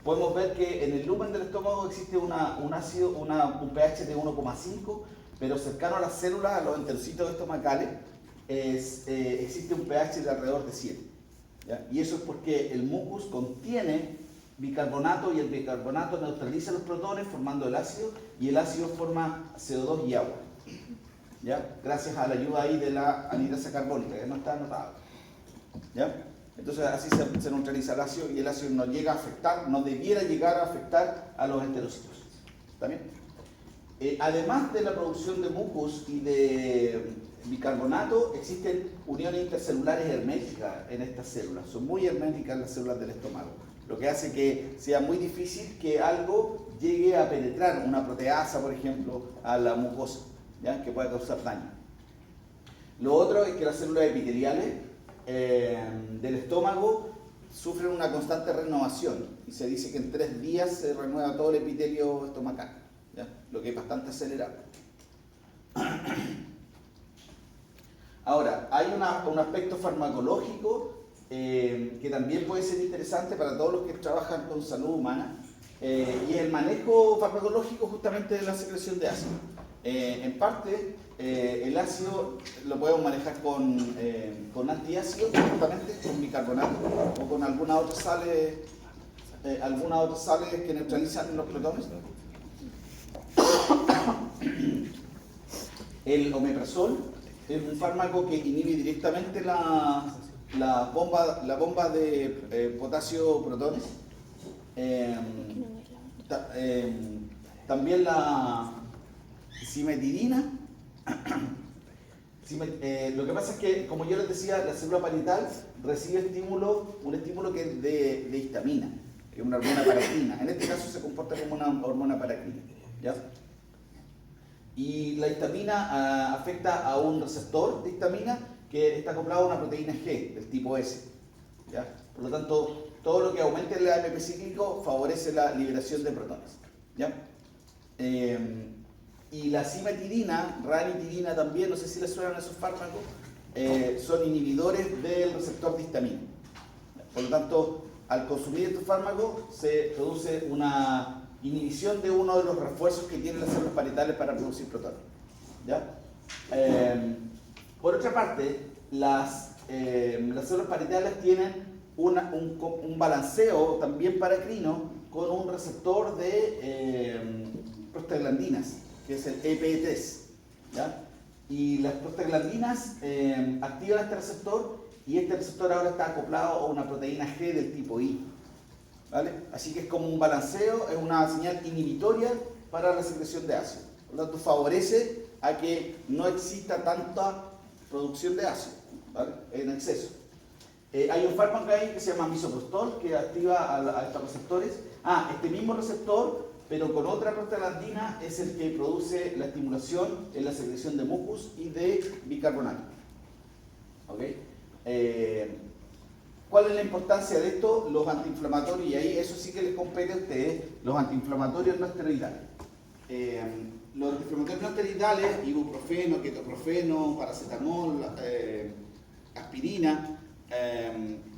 podemos ver que en el lumen del estómago existe un pH de 1,5, pero cercano a las células, a los enterocitos estomacales, existe un pH de alrededor de 7. ¿Ya? Y eso es porque el mucus contiene bicarbonato y el bicarbonato neutraliza los protones formando el ácido, y el ácido forma CO2 y agua. ¿Ya? Gracias a la ayuda ahí de la anhidrasa carbónica, que no está anotada. ¿Ya? Entonces así se neutraliza el ácido, y el ácido no llega a afectar, no debiera llegar a afectar a los enterocitos. ¿Está bien? Además de la producción de mucus y de bicarbonato, existen uniones intercelulares herméticas en estas células. Son muy herméticas las células del estómago, lo que hace que sea muy difícil que algo llegue a penetrar, una proteasa, por ejemplo, a la mucosa, ¿ya? Que pueda causar daño. Lo otro es que las células epiteliales del estómago sufren una constante renovación, y se dice que en 3 días se renueva todo el epitelio estomacal, ¿ya? Lo que es bastante acelerado. Ahora, hay un aspecto farmacológico que también puede ser interesante para todos los que trabajan con salud humana, y el manejo farmacológico justamente de la secreción de ácido. En parte, el ácido lo podemos manejar con antiácidos, justamente con bicarbonato, o con algunas otras sales que neutralizan los protones. El omeprazol es un fármaco que inhibe directamente la bomba de potasio protones. También la cimetidina. Lo que pasa es que, como yo les decía, la célula parietal recibe un estímulo que es de histamina, que es una hormona paracrina. En este caso se comporta como una hormona paracrina, ¿ya? Y la histamina afecta a un receptor de histamina que está acoplado a una proteína G del tipo S, ¿ya? Por lo tanto, todo lo que aumente el AMP cíclico favorece la liberación de protones, ¿ya? Y la cimetidina, ranitidina también, no sé si les suenan esos fármacos, son inhibidores del receptor de histamina. Por lo tanto, al consumir estos fármacos se produce una inhibición de uno de los refuerzos que tienen las células parietales para producir protones, ¿ya? Por otra parte, las células parietales tienen un balanceo también paracrino con un receptor de prostaglandinas, que es el EP3, ¿ya? Y las prostaglandinas activan este receptor, y este receptor ahora está acoplado a una proteína G del tipo I, ¿vale? Así que es como un balanceo, es una señal inhibitoria para la secreción de ácido. Por lo tanto, favorece a que no exista tanta producción de ácido, ¿vale? En exceso. Hay un fármaco ahí que se llama misoprostol, que activa a estos receptores. Este mismo receptor, pero con otra prostaglandina, es el que produce la estimulación en la secreción de mucus y de bicarbonato. ¿Ok? ¿Cuál es la importancia de esto? Los antiinflamatorios, y ahí eso sí que les compete a ustedes, los antiinflamatorios no esteroidales. Los antiinflamatorios no esteroidales, ibuprofeno, ketoprofeno, paracetamol, aspirina,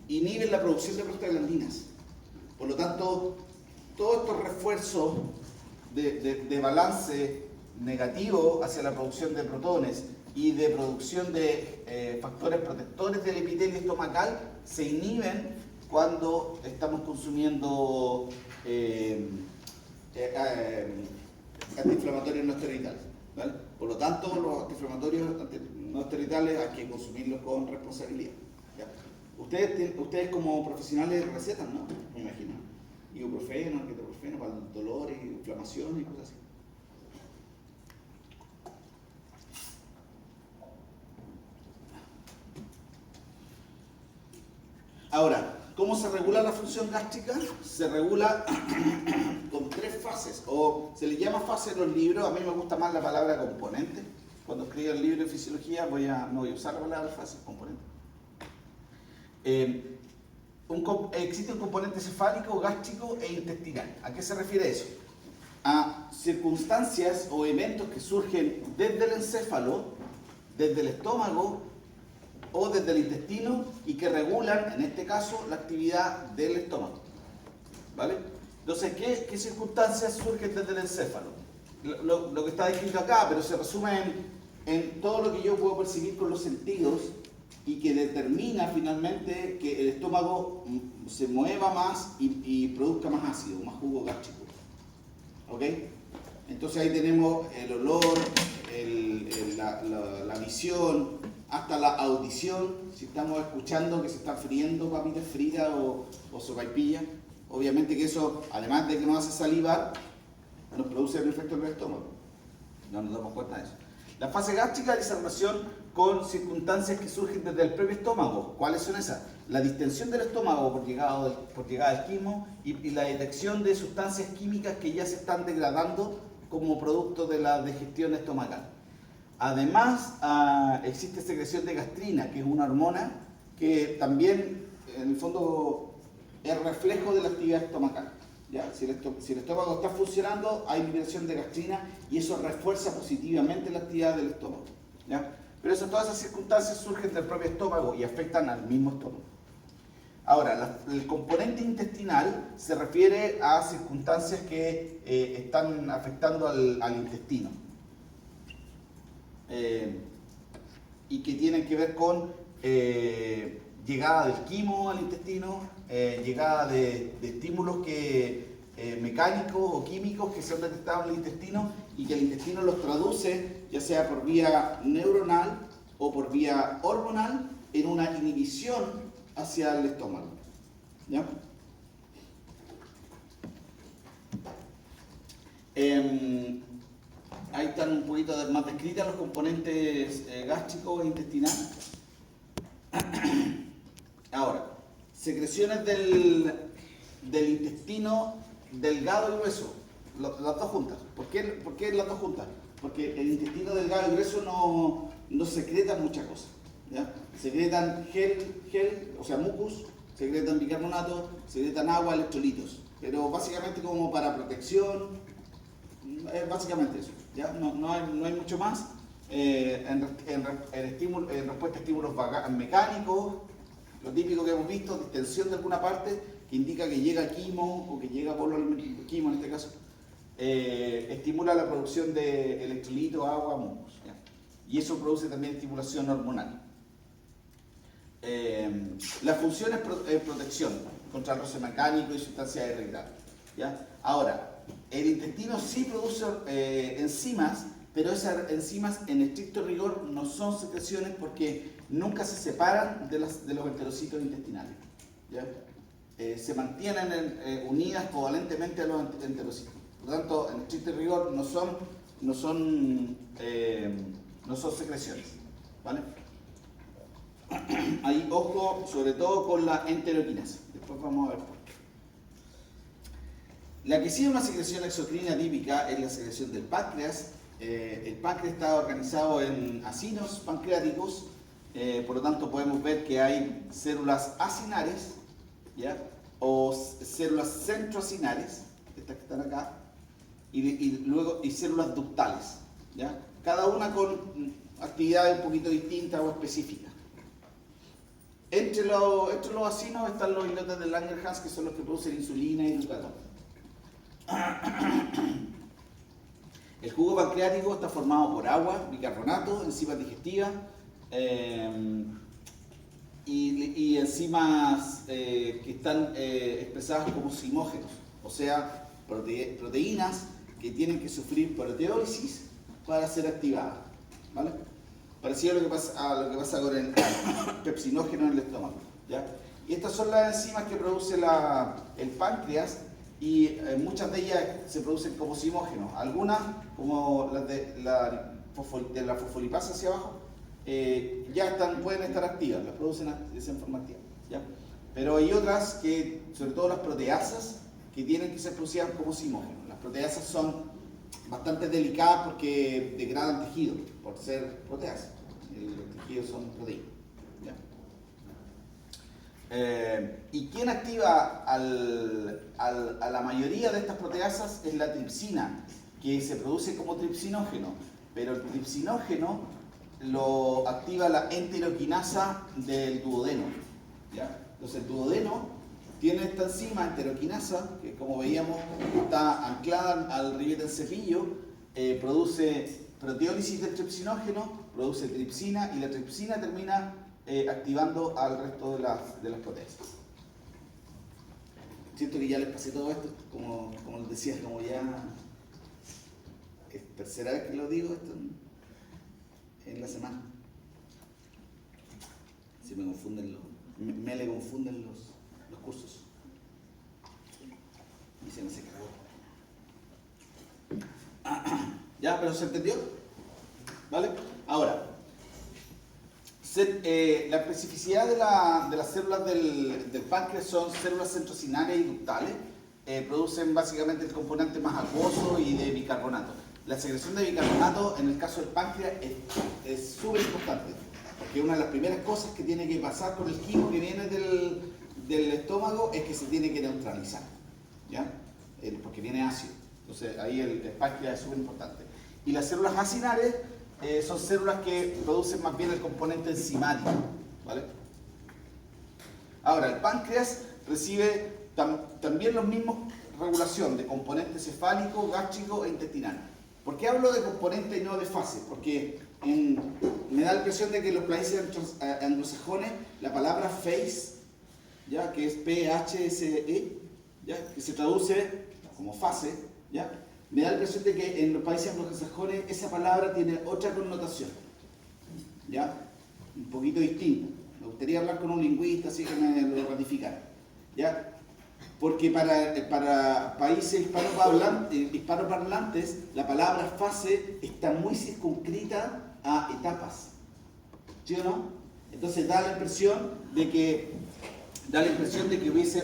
inhiben la producción de prostaglandinas. Por lo tanto, todos estos refuerzos de balance negativo hacia la producción de protones y de producción de factores protectores del epitelio estomacal se inhiben cuando estamos consumiendo antiinflamatorios no esteroidales, ¿vale? Por lo tanto, los antiinflamatorios no esteroidales hay que consumirlos con responsabilidad, ¿ya? Ustedes como profesionales recetan, ¿no? Me imagino. Ibuprofeno, ketoprofeno para dolores, inflamaciones y cosas así. Ahora, ¿cómo se regula la función gástrica? Se regula con 3 fases, o se le llama fase en los libros. A mí me gusta más la palabra componente. Cuando escriba el libro de fisiología no voy a usar la palabra fase, componente. Existe un componente cefálico, gástrico e intestinal. ¿A qué se refiere eso? A circunstancias o eventos que surgen desde el encéfalo, desde el estómago o desde el intestino, y que regulan, en este caso, la actividad del estómago, ¿vale? Entonces, ¿qué circunstancias surgen desde el encéfalo? Lo que está descrito acá, pero se resume en todo lo que yo puedo percibir con los sentidos y que determina finalmente que el estómago se mueva más y produzca más ácido, más jugo gástrico. ¿Ok? Entonces ahí tenemos el olor, la visión, hasta la audición. Si estamos escuchando que se están friendo papitas fritas o sopaipillas, obviamente que eso, además de que nos hace salivar, nos produce el efecto en el estómago. No nos damos cuenta de eso. La fase gástrica dice relación con circunstancias que surgen desde el propio estómago. ¿Cuáles son esas? La distensión del estómago por llegada del quimo y la detección de sustancias químicas que ya se están degradando como producto de la digestión estomacal. Además, existe secreción de gastrina, que es una hormona que también, en el fondo, es reflejo de la actividad estomacal. ¿Ya? Si el estómago está funcionando, hay liberación de gastrina y eso refuerza positivamente la actividad del estómago. ¿Ya? Pero todas esas circunstancias surgen del propio estómago y afectan al mismo estómago. Ahora, el componente intestinal se refiere a circunstancias que están afectando al intestino y que tienen que ver con llegada del quimo al intestino, llegada de estímulos mecánicos o químicos que son detectados en el intestino y que el intestino los traduce, ya sea por vía neuronal o por vía hormonal, en una inhibición hacia el estómago. ¿Ya? Ahí están un poquito más descritas los componentes gástricos e intestinales. Ahora, secreciones del intestino delgado y grueso, las dos juntas. ¿Por qué las dos juntas? Porque el intestino delgado y grueso no secreta muchas cosas. ¿Ya? Secretan gel, o sea, mucus, secretan bicarbonato, secretan agua, electrolitos. Pero básicamente como para protección, es básicamente eso. ¿Ya? No hay mucho más. En respuesta a estímulos mecánicos, lo típico que hemos visto, distensión de alguna parte, que indica que llega quimo o que llega por quimo en este caso, estimula la producción de electrolitos, agua, mucus. ¿Ya? Y eso produce también estimulación hormonal. La función es protección contra el roce mecánico y sustancias irritables. ¿Ya? Ahora, el intestino sí produce enzimas, pero esas enzimas en estricto rigor no son secreciones porque nunca se separan de los enterocitos intestinales. ¿Ya? Se mantienen unidas covalentemente a los enterocitos. Por lo tanto, en estricto rigor no son secreciones. ¿Vale? Ahí ojo sobre todo con la enteroquinasa. Después vamos a ver por qué. La que sí es una secreción exocrina típica es la secreción del páncreas. El páncreas está organizado en acinos pancreáticos, por lo tanto podemos ver que hay células acinares, ¿ya? O células centroacinares, estas que están acá, y células ductales, ¿ya? Cada una con actividades un poquito distintas o específicas. Entre los acinos están los islotes de Langerhans, que son los que producen insulina y glucagón. El jugo pancreático está formado por agua, bicarbonato, enzimas digestivas y enzimas que están expresadas como zimógenos, o sea, proteínas que tienen que sufrir proteólisis para ser activadas. ¿Vale? Parecido a lo que pasa con el pepsinógeno en el estómago. ¿Ya? Y estas son las enzimas que produce el páncreas y muchas de ellas se producen como zimógenos. Algunas, como las de la fosfolipasa hacia abajo, pueden estar activas, las producen en forma activa. ¿Ya? Pero hay otras que, sobre todo las proteasas, que tienen que ser producidas como zimógenos. Las proteasas son bastante delicadas porque degradan tejido, por ser proteasas. Los tejidos son proteínas. ¿Y quién activa a la mayoría de estas proteasas? Es la tripsina, que se produce como tripsinógeno, pero el tripsinógeno lo activa la enteroquinasa del duodeno. ¿Ya? Entonces el duodeno tiene esta enzima enteroquinasa, que como veíamos está anclada al ribete del cepillo, produce proteólisis del tripsinógeno, produce tripsina y la tripsina termina activando al resto de las proteasas. Siento que ya les pasé todo esto, como les decía, como ya es tercera vez que lo digo esto en la semana. Si me confunden me le confunden los cursos. Y se me se cagó. ¿Ya? ¿Pero se entendió? ¿Vale? Ahora, la especificidad de las células del páncreas son células centrocinarias y ductales. Producen básicamente el componente más acuoso y de bicarbonato. La secreción de bicarbonato en el caso del páncreas es súper importante, porque una de las primeras cosas que tiene que pasar con el quimo que viene del estómago es que se tiene que neutralizar, ¿ya? Porque viene ácido. Entonces ahí el páncreas es súper importante. Y las células acinares son células que producen más bien el componente enzimático, ¿vale? Ahora, el páncreas recibe también los mismos regulación de componente cefálico, gástrico e intestinal. ¿Por qué hablo de componente y no de fase? Porque me da la impresión de que en los países anglosajones la palabra phase, ¿ya? Que es P-H-S-E, ¿ya? Que se traduce como fase, ¿ya? Me da la impresión de que en los países anglosajones esa palabra tiene otra connotación, ¿ya? Un poquito distinta. Me gustaría hablar con un lingüista así que me lo ratificara, ¿ya? Porque para países hispanoparlantes la palabra fase está muy circunscrita a etapas, ¿sí o no? Entonces da la impresión de que hubiese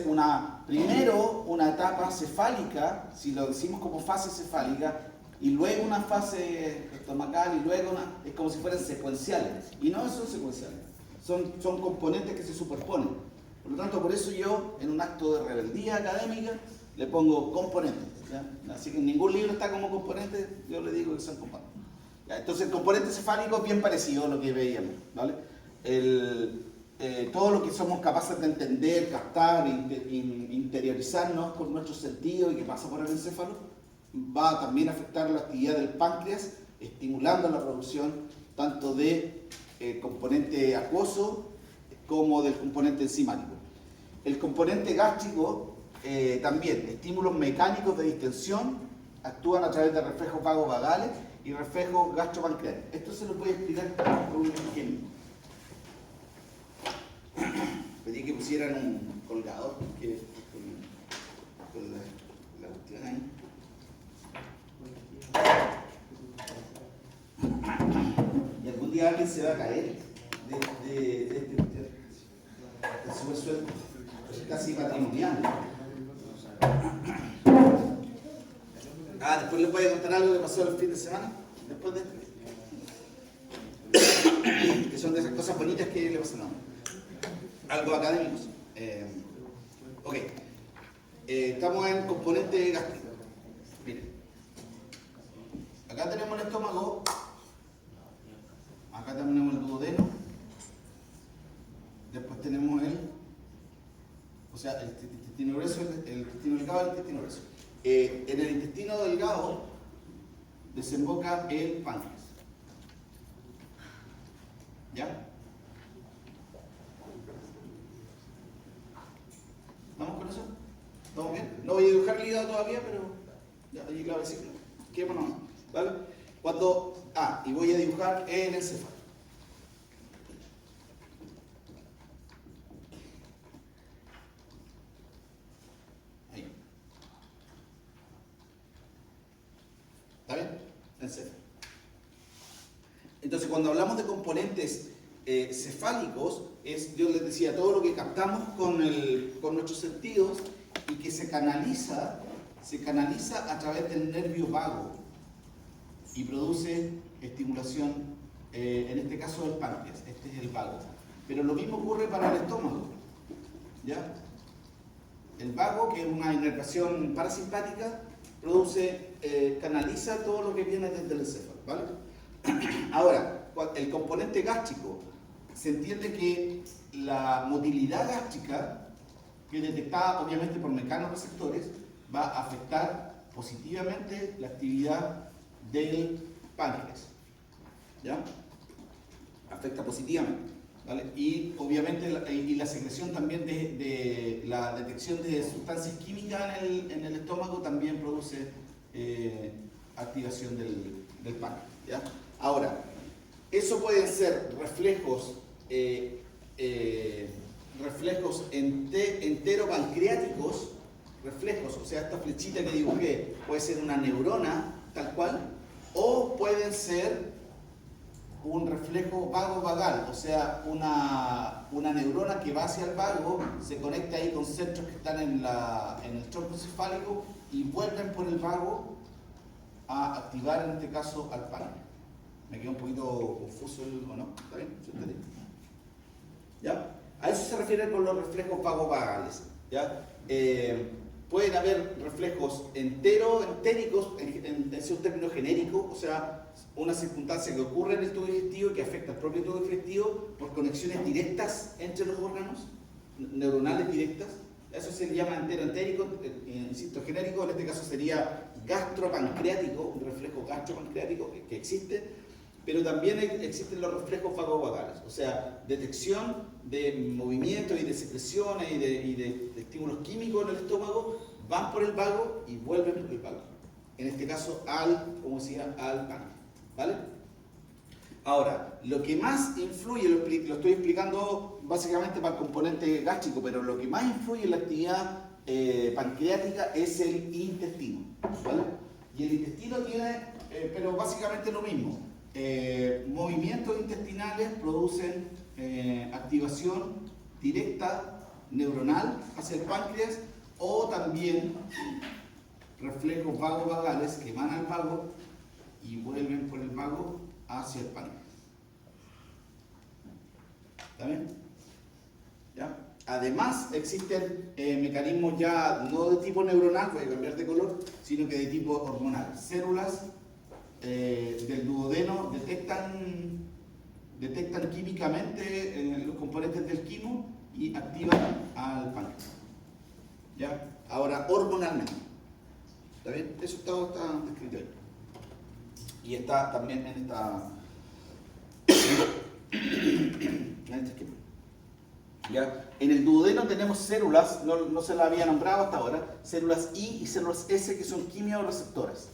primero una etapa cefálica, si lo decimos como fase cefálica, y luego una fase estomacal y luego es como si fueran secuenciales, y no son secuenciales, son componentes que se superponen. Por lo tanto, por eso yo, en un acto de rebeldía académica, le pongo componentes, ¿ya? Así que en ningún libro está como componentes, yo le digo que son componentes. ¿Ya? Entonces el componente cefálico es bien parecido a lo que veíamos, ¿vale? Todo lo que somos capaces de entender, captar, interiorizarnos con nuestros sentidos y que pasa por el encéfalo, va también a afectar la actividad del páncreas, estimulando la producción tanto de componente acuoso como del componente enzimático. El componente gástrico también, estímulos mecánicos de distensión, actúan a través de reflejos vagovagales y reflejos gastropancreáticos. Esto se lo voy a explicar con un ejemplo. Pedí que pusieran un colgador con la cuestión ahí. Y algún día alguien se va a caer de este cuestión. El supersueldo es casi patrimonial. Después les voy a contar algo que pasó el fin de semana. Después de que son de esas cosas bonitas que le pasan a uno. Algo académicos. Ok. Estamos en componente gástrico. Miren. Acá tenemos el estómago. Acá tenemos el duodeno. Después tenemos el intestino grueso, el intestino delgado y el intestino grueso. En el intestino delgado desemboca el páncreas. ¿Ya? ¿Vamos con eso? ¿Estamos bien? No voy a dibujar el hígado todavía, pero ya ahí claro que sí. Quedémonos, ¿vale? Y voy a dibujar el encéfalo. ¿Está bien? Encéfalo. Entonces, cuando hablamos de componentes cefálicos, yo les decía, todo lo que captamos con nuestros sentidos y que se canaliza a través del nervio vago y produce estimulación, en este caso del páncreas, este es el vago. Pero lo mismo ocurre para el estómago, ¿ya? El vago, que es una inervación parasimpática, canaliza todo lo que viene desde el encéfalo, ¿vale? Ahora, el componente gástrico, se entiende que la motilidad gástrica que detectada obviamente por mecanorreceptores va a afectar positivamente la actividad del páncreas. ¿Ya? Afecta positivamente. ¿Vale? Y obviamente la secreción también de la detección de sustancias químicas en el estómago también produce activación del páncreas. ¿Ya? Ahora, eso pueden ser reflejos enteropancreáticos, reflejos, o sea, esta flechita que dibujé puede ser una neurona, tal cual, o pueden ser un reflejo vago-vagal, o sea, una neurona que va hacia el vago, se conecta ahí con centros que están en el tronco encefálico y vuelven por el vago a activar, en este caso, al páncreas. Me quedó un poquito confuso, ¿o no? ¿Está bien? ¿Sí? ¿Ya? A eso se refiere con los reflejos vago-vagales. ¿Ya? Pueden haber reflejos entéricos, en un término genérico, o sea, una circunstancia que ocurre en el tubo digestivo y que afecta al propio tubo digestivo por conexiones directas entre los órganos, neuronales directas. Eso se llama entérico, insisto, genérico, en este caso sería gastropancreático, un reflejo gastropancreático que existe, pero también existen los reflejos vagovagales, o sea, detección de movimientos y de secreciones y de estímulos químicos en el estómago, van por el vago y vuelven por el vago. En este caso, como decía, al páncreas. ¿Vale? Ahora, lo que más influye, lo estoy explicando básicamente para el componente gástrico, pero lo que más influye en la actividad pancreática es el intestino. ¿Vale? Y el intestino tiene, pero básicamente lo mismo. Movimientos intestinales producen activación directa neuronal hacia el páncreas o también reflejos vagovagales que van al vago y vuelven por el vago hacia el páncreas. ¿Está bien? ¿Ya? Además existen mecanismos ya no de tipo neuronal, voy a cambiar de color, sino que de tipo hormonal. Células del duodeno detectan químicamente los componentes del quimo y activan al páncreas. ¿Ya? Ahora, hormonalmente. ¿Está bien? Eso está descrito ahí. Y está también en este esquema. ¿Ya? En el duodeno tenemos células, no se las había nombrado hasta ahora, células I y células S que son quimiorreceptoras.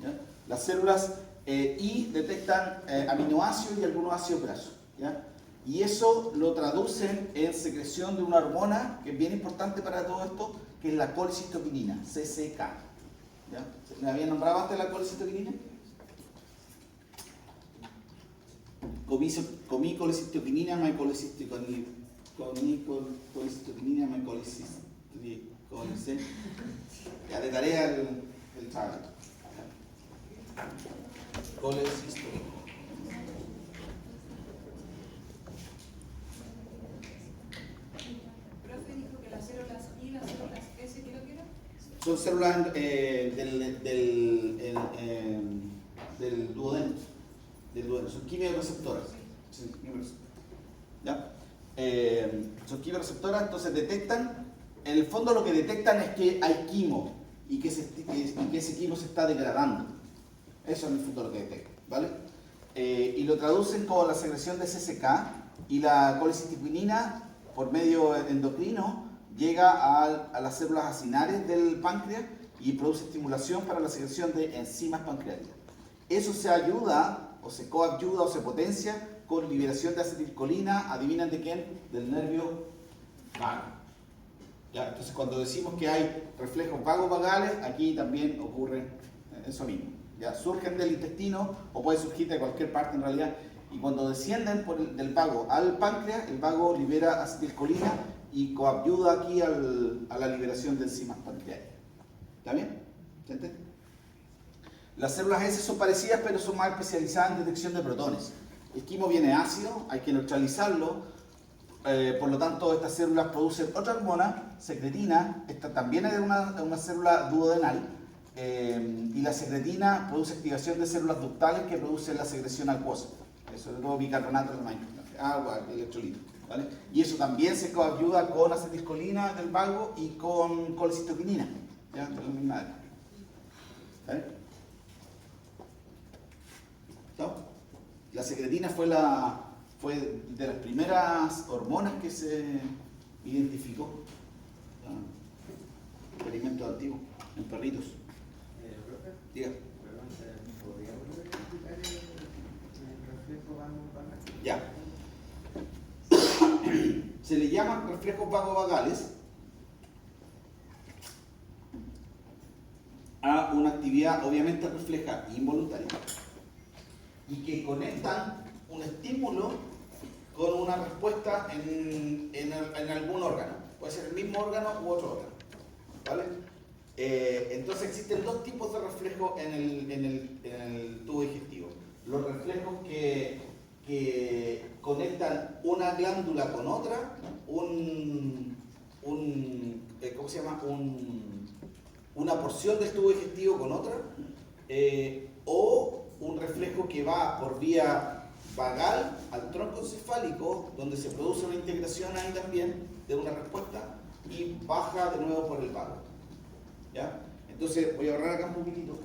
¿Ya? Las células I detectan aminoácidos y algunos ácidos grasos. ¿Ya? Y eso lo traducen en secreción de una hormona que es bien importante para todo esto, que es la colecistoquinina, CCK. ¿Ya? ¿Me había nombrado antes la colecistoquinina? Comí colecistoquinina, me colecistoquinina, me colecistoquinina, ya de tarea el trabajo. Colecistoquinina. Profe dijo que las células I y las células S, ¿qué lo que era? Son células del duodeno. Son quimiorreceptoras. Sí, ¿ya? Son quimiorreceptoras, entonces detectan, en el fondo lo que detectan es que hay quimo y que ese quimo se está degradando. Eso en el fondo lo que detectan, ¿vale? Y lo traducen con la secreción de CCK y la colecistoquinina por medio endocrino llega a las células acinares del páncreas y produce estimulación para la secreción de enzimas pancreáticas. Eso se ayuda o se coadyuva o se potencia con liberación de acetilcolina, ¿adivinan de quién? Del nervio vago. ¿Ya? Entonces cuando decimos que hay reflejos vagovagales, aquí también ocurre eso mismo. ¿Ya? Surgen del intestino o puede surgir de cualquier parte en realidad, y cuando descienden del vago al páncreas, el vago libera acetilcolina y coadyuva aquí a la liberación de enzimas pancreáticas. ¿Está bien? ¿Se entiende? Las células S son parecidas, pero son más especializadas en detección de protones. El quimo viene ácido, hay que neutralizarlo, por lo tanto estas células producen otra hormona, secretina, esta también es de una célula duodenal, y la secretina produce activación de células ductales que producen la secreción acuosa, sobre todo bicarbonato de magnesio, agua, electrolitos. ¿vale? Y eso también se coayuda con acetilcolina del vago y con colecitoquinina, ¿ya? De la misma área. ¿Vale? ¿No? La secretina fue de las primeras hormonas que se identificó. Experimentos antiguos, en perritos. Profe, Diga. perdón, ¿podría volver a explicar el reflejo vago-vagal? Ya. Se le llaman reflejos vagovagales a una actividad obviamente refleja involuntaria y que conectan un estímulo con una respuesta en algún órgano. Puede ser el mismo órgano u otro órgano. ¿Vale? Entonces existen dos tipos de reflejos en el tubo digestivo. Los reflejos que conectan una glándula con otra, ¿cómo se llama? Una porción del tubo digestivo con otra, o un reflejo que va por vía vagal al tronco encefálico, donde se produce una integración ahí también de una respuesta y baja de nuevo por el vago. ¿Ya? Entonces voy a ahorrar acá un poquitito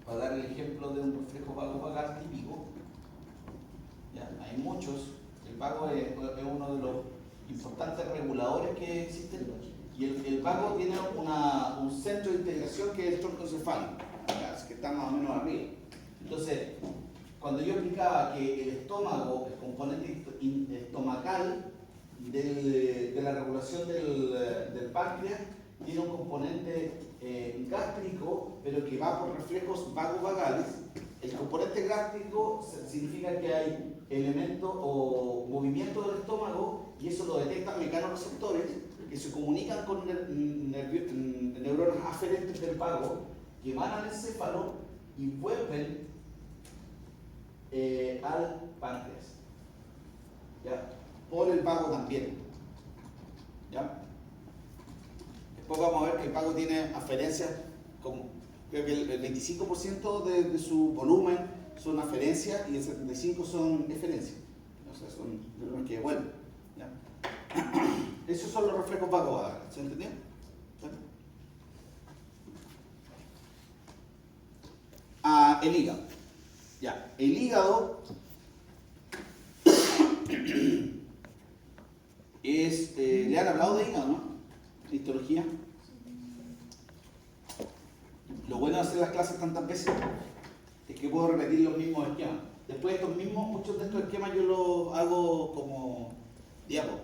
para dar el ejemplo de un reflejo vago-vagal típico. ¿Ya? Hay muchos. El vago es uno de los importantes reguladores que existen, y el vago tiene un centro de integración que es el tronco encefálico, ¿ya? Que está más o menos arriba. Entonces, cuando yo explicaba que el estómago, el componente estomacal de la regulación del páncreas, tiene un componente gástrico, pero que va por reflejos vagovagales. El componente gástrico significa que hay elementos o movimiento del estómago, y eso lo detectan mecanorreceptores que se comunican con neuronas aferentes del vago, que van al encéfalo y vuelven al páncreas, ¿ya? Por el vago también, ¿ya? Después vamos a ver que el vago tiene aferencias, como creo que el 25% de su volumen son aferencias y el 75% son eferencias, o sea, son neuronas que vuelven, ¿ya? Esos son los reflejos vagovagales, ¿se entendió? El hígado. Ya, el hígado es, le han hablado de hígado, ¿no? Histología. Lo bueno de hacer las clases tantas veces es que puedo repetir los mismos esquemas. Después muchos de estos esquemas yo los hago como diapo,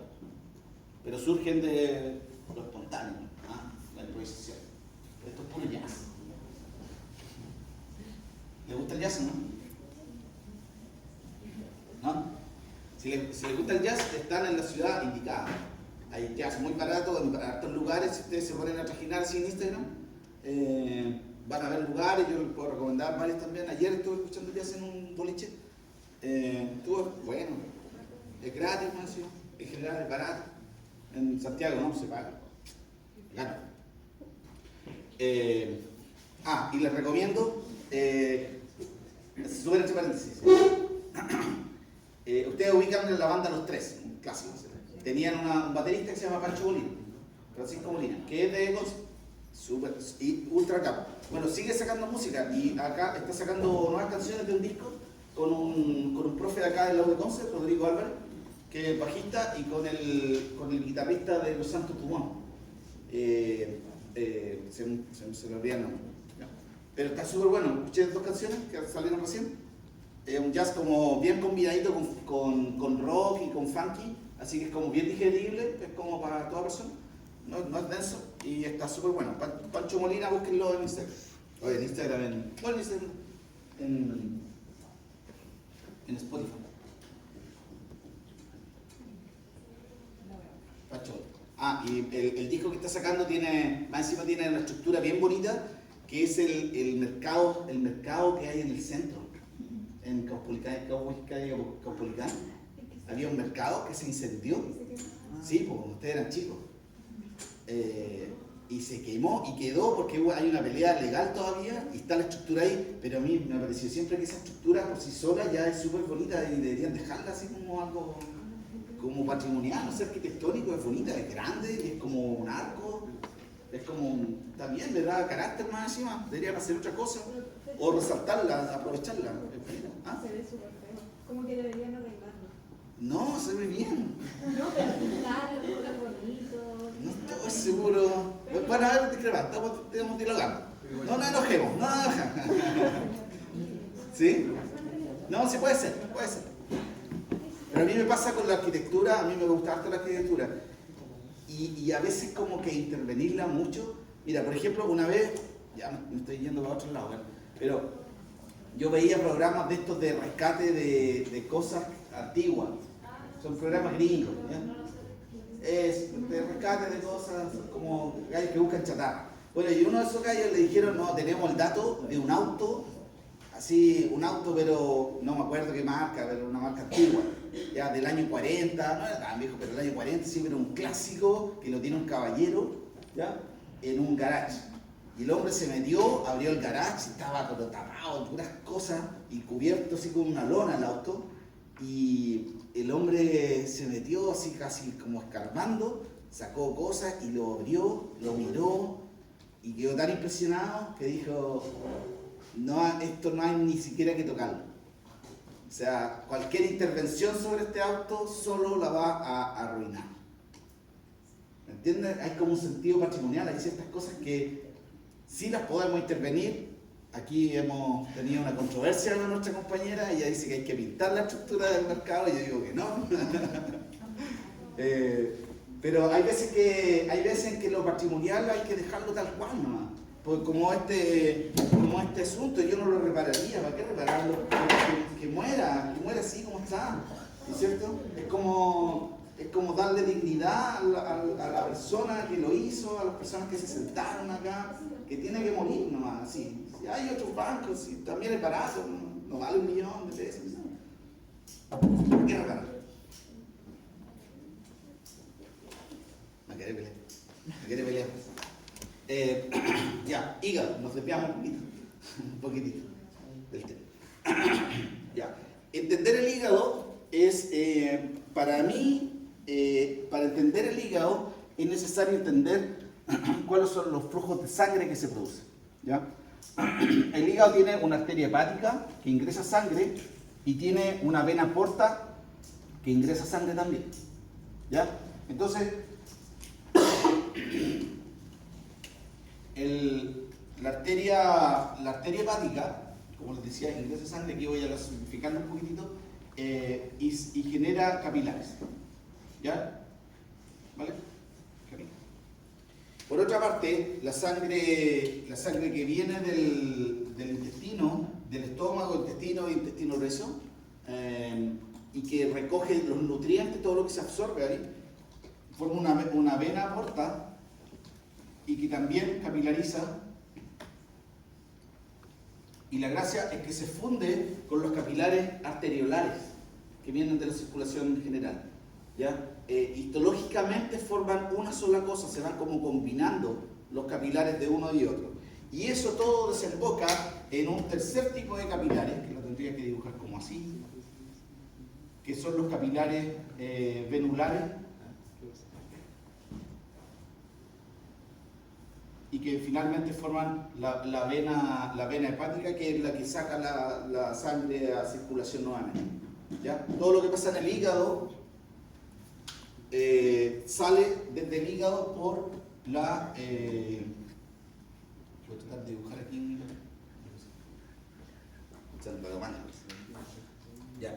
pero surgen de lo espontáneo, la improvisación. Esto es puro jazz. ¿Le gusta el jazz, no? ¿No? Si les gusta el jazz, están en la ciudad indicada. Hay jazz muy barato en estos lugares. Si ustedes se ponen a trajinar así en Instagram, van a ver lugares. Yo les puedo recomendar varios también. Ayer estuve escuchando jazz en un boliche. Estuvo bueno, es gratis, ¿no? En general es barato. En Santiago no se paga. Claro. Y les recomiendo, súper entre paréntesis. Ustedes ubican la banda Los Tres, un clásico. Tenían un baterista que se llama Pancho Molina, Francisco Molina, que es de Conce, súper y ultra capo. Bueno, sigue sacando música y acá está sacando nuevas canciones de un disco con un profe de acá de la U de Conce, Rodrigo Álvarez, que es bajista, y con el guitarrista de Los Santos Dumont. Se me olvidó el nombre. Pero está súper bueno. Escuché dos canciones que salieron recién. Un jazz como bien combinadito con rock y con funky, así que es como bien digerible, es como para toda persona, no es denso y está súper bueno. Pancho Molina, búsquenlo en Instagram. O en Instagram, en Spotify. Pancho. Y el disco que está sacando más encima tiene una estructura bien bonita, que es el mercado que hay en el centro. En Caupolicán, había un mercado que se incendió. Sí, porque ustedes eran chicos. Y se quemó y quedó porque hay una pelea legal todavía y está la estructura ahí, pero a mí me pareció siempre que esa estructura por sí sola ya es súper bonita y deberían dejarla así como algo como patrimonial, no sé, arquitectónico, es bonita, es grande, es como un arco, es como también le da carácter más encima, deberían hacer otra cosa, o resaltarla, aprovecharla. ¿Ah? Se ve súper feo, como que deberían arreglarlo. No, se ve bien. No, pero pintarlo, colocar bonito. No estoy seguro. Bueno, a ver, discrepar, estamos dialogando. No nos enojemos, no nos enojemos. ¿Sí? No, sí puede ser, puede ser. Pero a mí me pasa con la arquitectura, a mí me gusta harto la arquitectura. Y a veces como que intervenirla mucho. Mira, por ejemplo, una vez, ya me estoy yendo para otro lado, pero yo veía programas de estos de rescate de cosas antiguas. Son programas gringos, ¿ya? Es de rescate de cosas como gallos que buscan chatarra. Bueno, y uno de esos gallos le dijeron, no, tenemos el dato de un auto, así, un auto, pero no me acuerdo qué marca, pero una marca antigua, ya del año 40, no era tan viejo, pero del año 40, sí, pero un clásico que lo tiene un caballero, ya, en un garage. Y el hombre se metió, abrió el garage, estaba todo tapado, puras cosas, y cubierto así con una lona el auto, y el hombre se metió así casi como escarbando, sacó cosas y lo abrió, lo miró, y quedó tan impresionado que dijo, no, esto no hay ni siquiera que tocarlo. O sea, cualquier intervención sobre este auto solo la va a arruinar. ¿Me entiendes? Hay como un sentido patrimonial, hay ciertas cosas que sí las podemos intervenir. Aquí hemos tenido una controversia con nuestra compañera, ella dice que hay que pintar la estructura del mercado, y yo digo que no. Pero hay veces en que lo patrimonial hay que dejarlo tal cual nomás. Pues como este asunto, yo no lo repararía, ¿para qué repararlo? Que muera así como está, ¿no es cierto? Es como darle dignidad a la persona que lo hizo, a las personas que se sentaron acá, que tiene que morir nomás, así. Si hay otros bancos, si también es barato, no vale 1 millón de pesos. ¿Por qué repararlo? Me quiere pelear. Ya, hígado, nos desviamos un poquitito del tema. Ya, entender el hígado es, para mí, para entender el hígado es necesario entender cuáles son los flujos de sangre que se producen. ¿Ya? El hígado tiene una arteria hepática que ingresa sangre y tiene una vena porta que ingresa sangre también. ¿Ya? Entonces, la arteria hepática, como les decía, ingresa sangre, aquí voy a simplificarlo un poquitito, y genera capilares. ¿Ya? ¿Vale? Por otra parte, la sangre que viene del intestino, del estómago, intestino grueso, y que recoge los nutrientes, todo lo que se absorbe ahí, forma una vena porta y que también capilariza. Y la gracia es que se funde con los capilares arteriolares que vienen de la circulación general. ¿Ya? Histológicamente forman una sola cosa, se van como combinando los capilares de uno y otro. Y eso todo desemboca en un tercer tipo de capilares, que lo tendría que dibujar como así, que son los capilares venulares, y que finalmente forman la vena hepática, que es la que saca la sangre a circulación nuevamente. ¿Ya? Todo lo que pasa en el hígado sale desde el hígado por la... voy a tratar de dibujar aquí. Ya,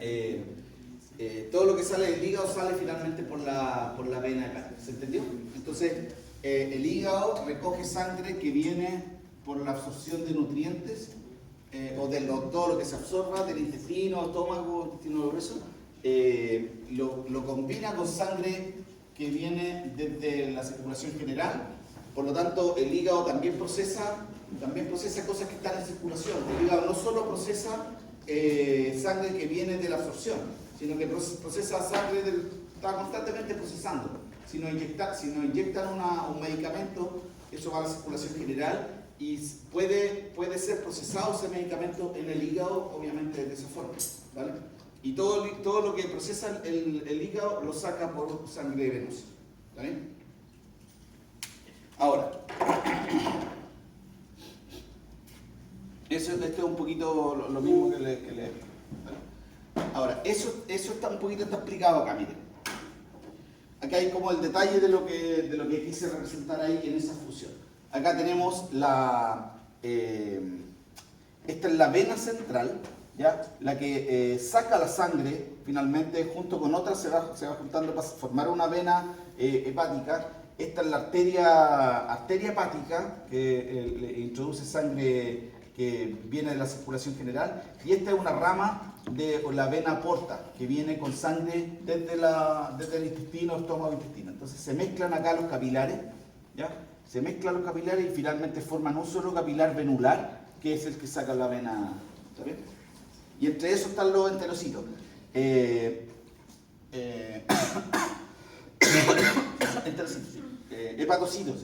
todo lo que sale del hígado sale finalmente por la vena hepática. ¿Se entendió? Entonces, el hígado recoge sangre que viene por la absorción de nutrientes, o de todo lo que se absorba del intestino, estómago, intestino grueso. Lo combina con sangre que viene desde la circulación general. Por lo tanto, el hígado también procesa cosas que están en circulación. El hígado no solo procesa sangre que viene de la absorción, sino que procesa sangre está constantemente procesando. Si nos inyectan un medicamento, eso va a la circulación general y puede ser procesado ese medicamento en el hígado, obviamente de esa forma, ¿vale? Y todo lo que procesa el hígado lo saca por sangre venosa. ¿Está bien? Ahora, esto es un poquito lo mismo que le ¿vale? Ahora, eso está un poquito explicado acá, miren. Acá hay como el detalle de lo que quise representar ahí en esa fusión. Acá tenemos esta es la vena central, ¿ya? La que saca la sangre, finalmente, junto con otras se va juntando para formar una vena hepática. Esta es la arteria hepática, que le introduce sangre que viene de la circulación general. Y esta es una rama de la vena porta, que viene con sangre desde el intestino, estómago, intestino. Entonces se mezclan acá los capilares, ¿ya? Se mezclan los capilares y finalmente forman un solo capilar venular, que es el que saca la vena. ¿Está bien? Y entre esos están los enterocitos. Hepatocitos.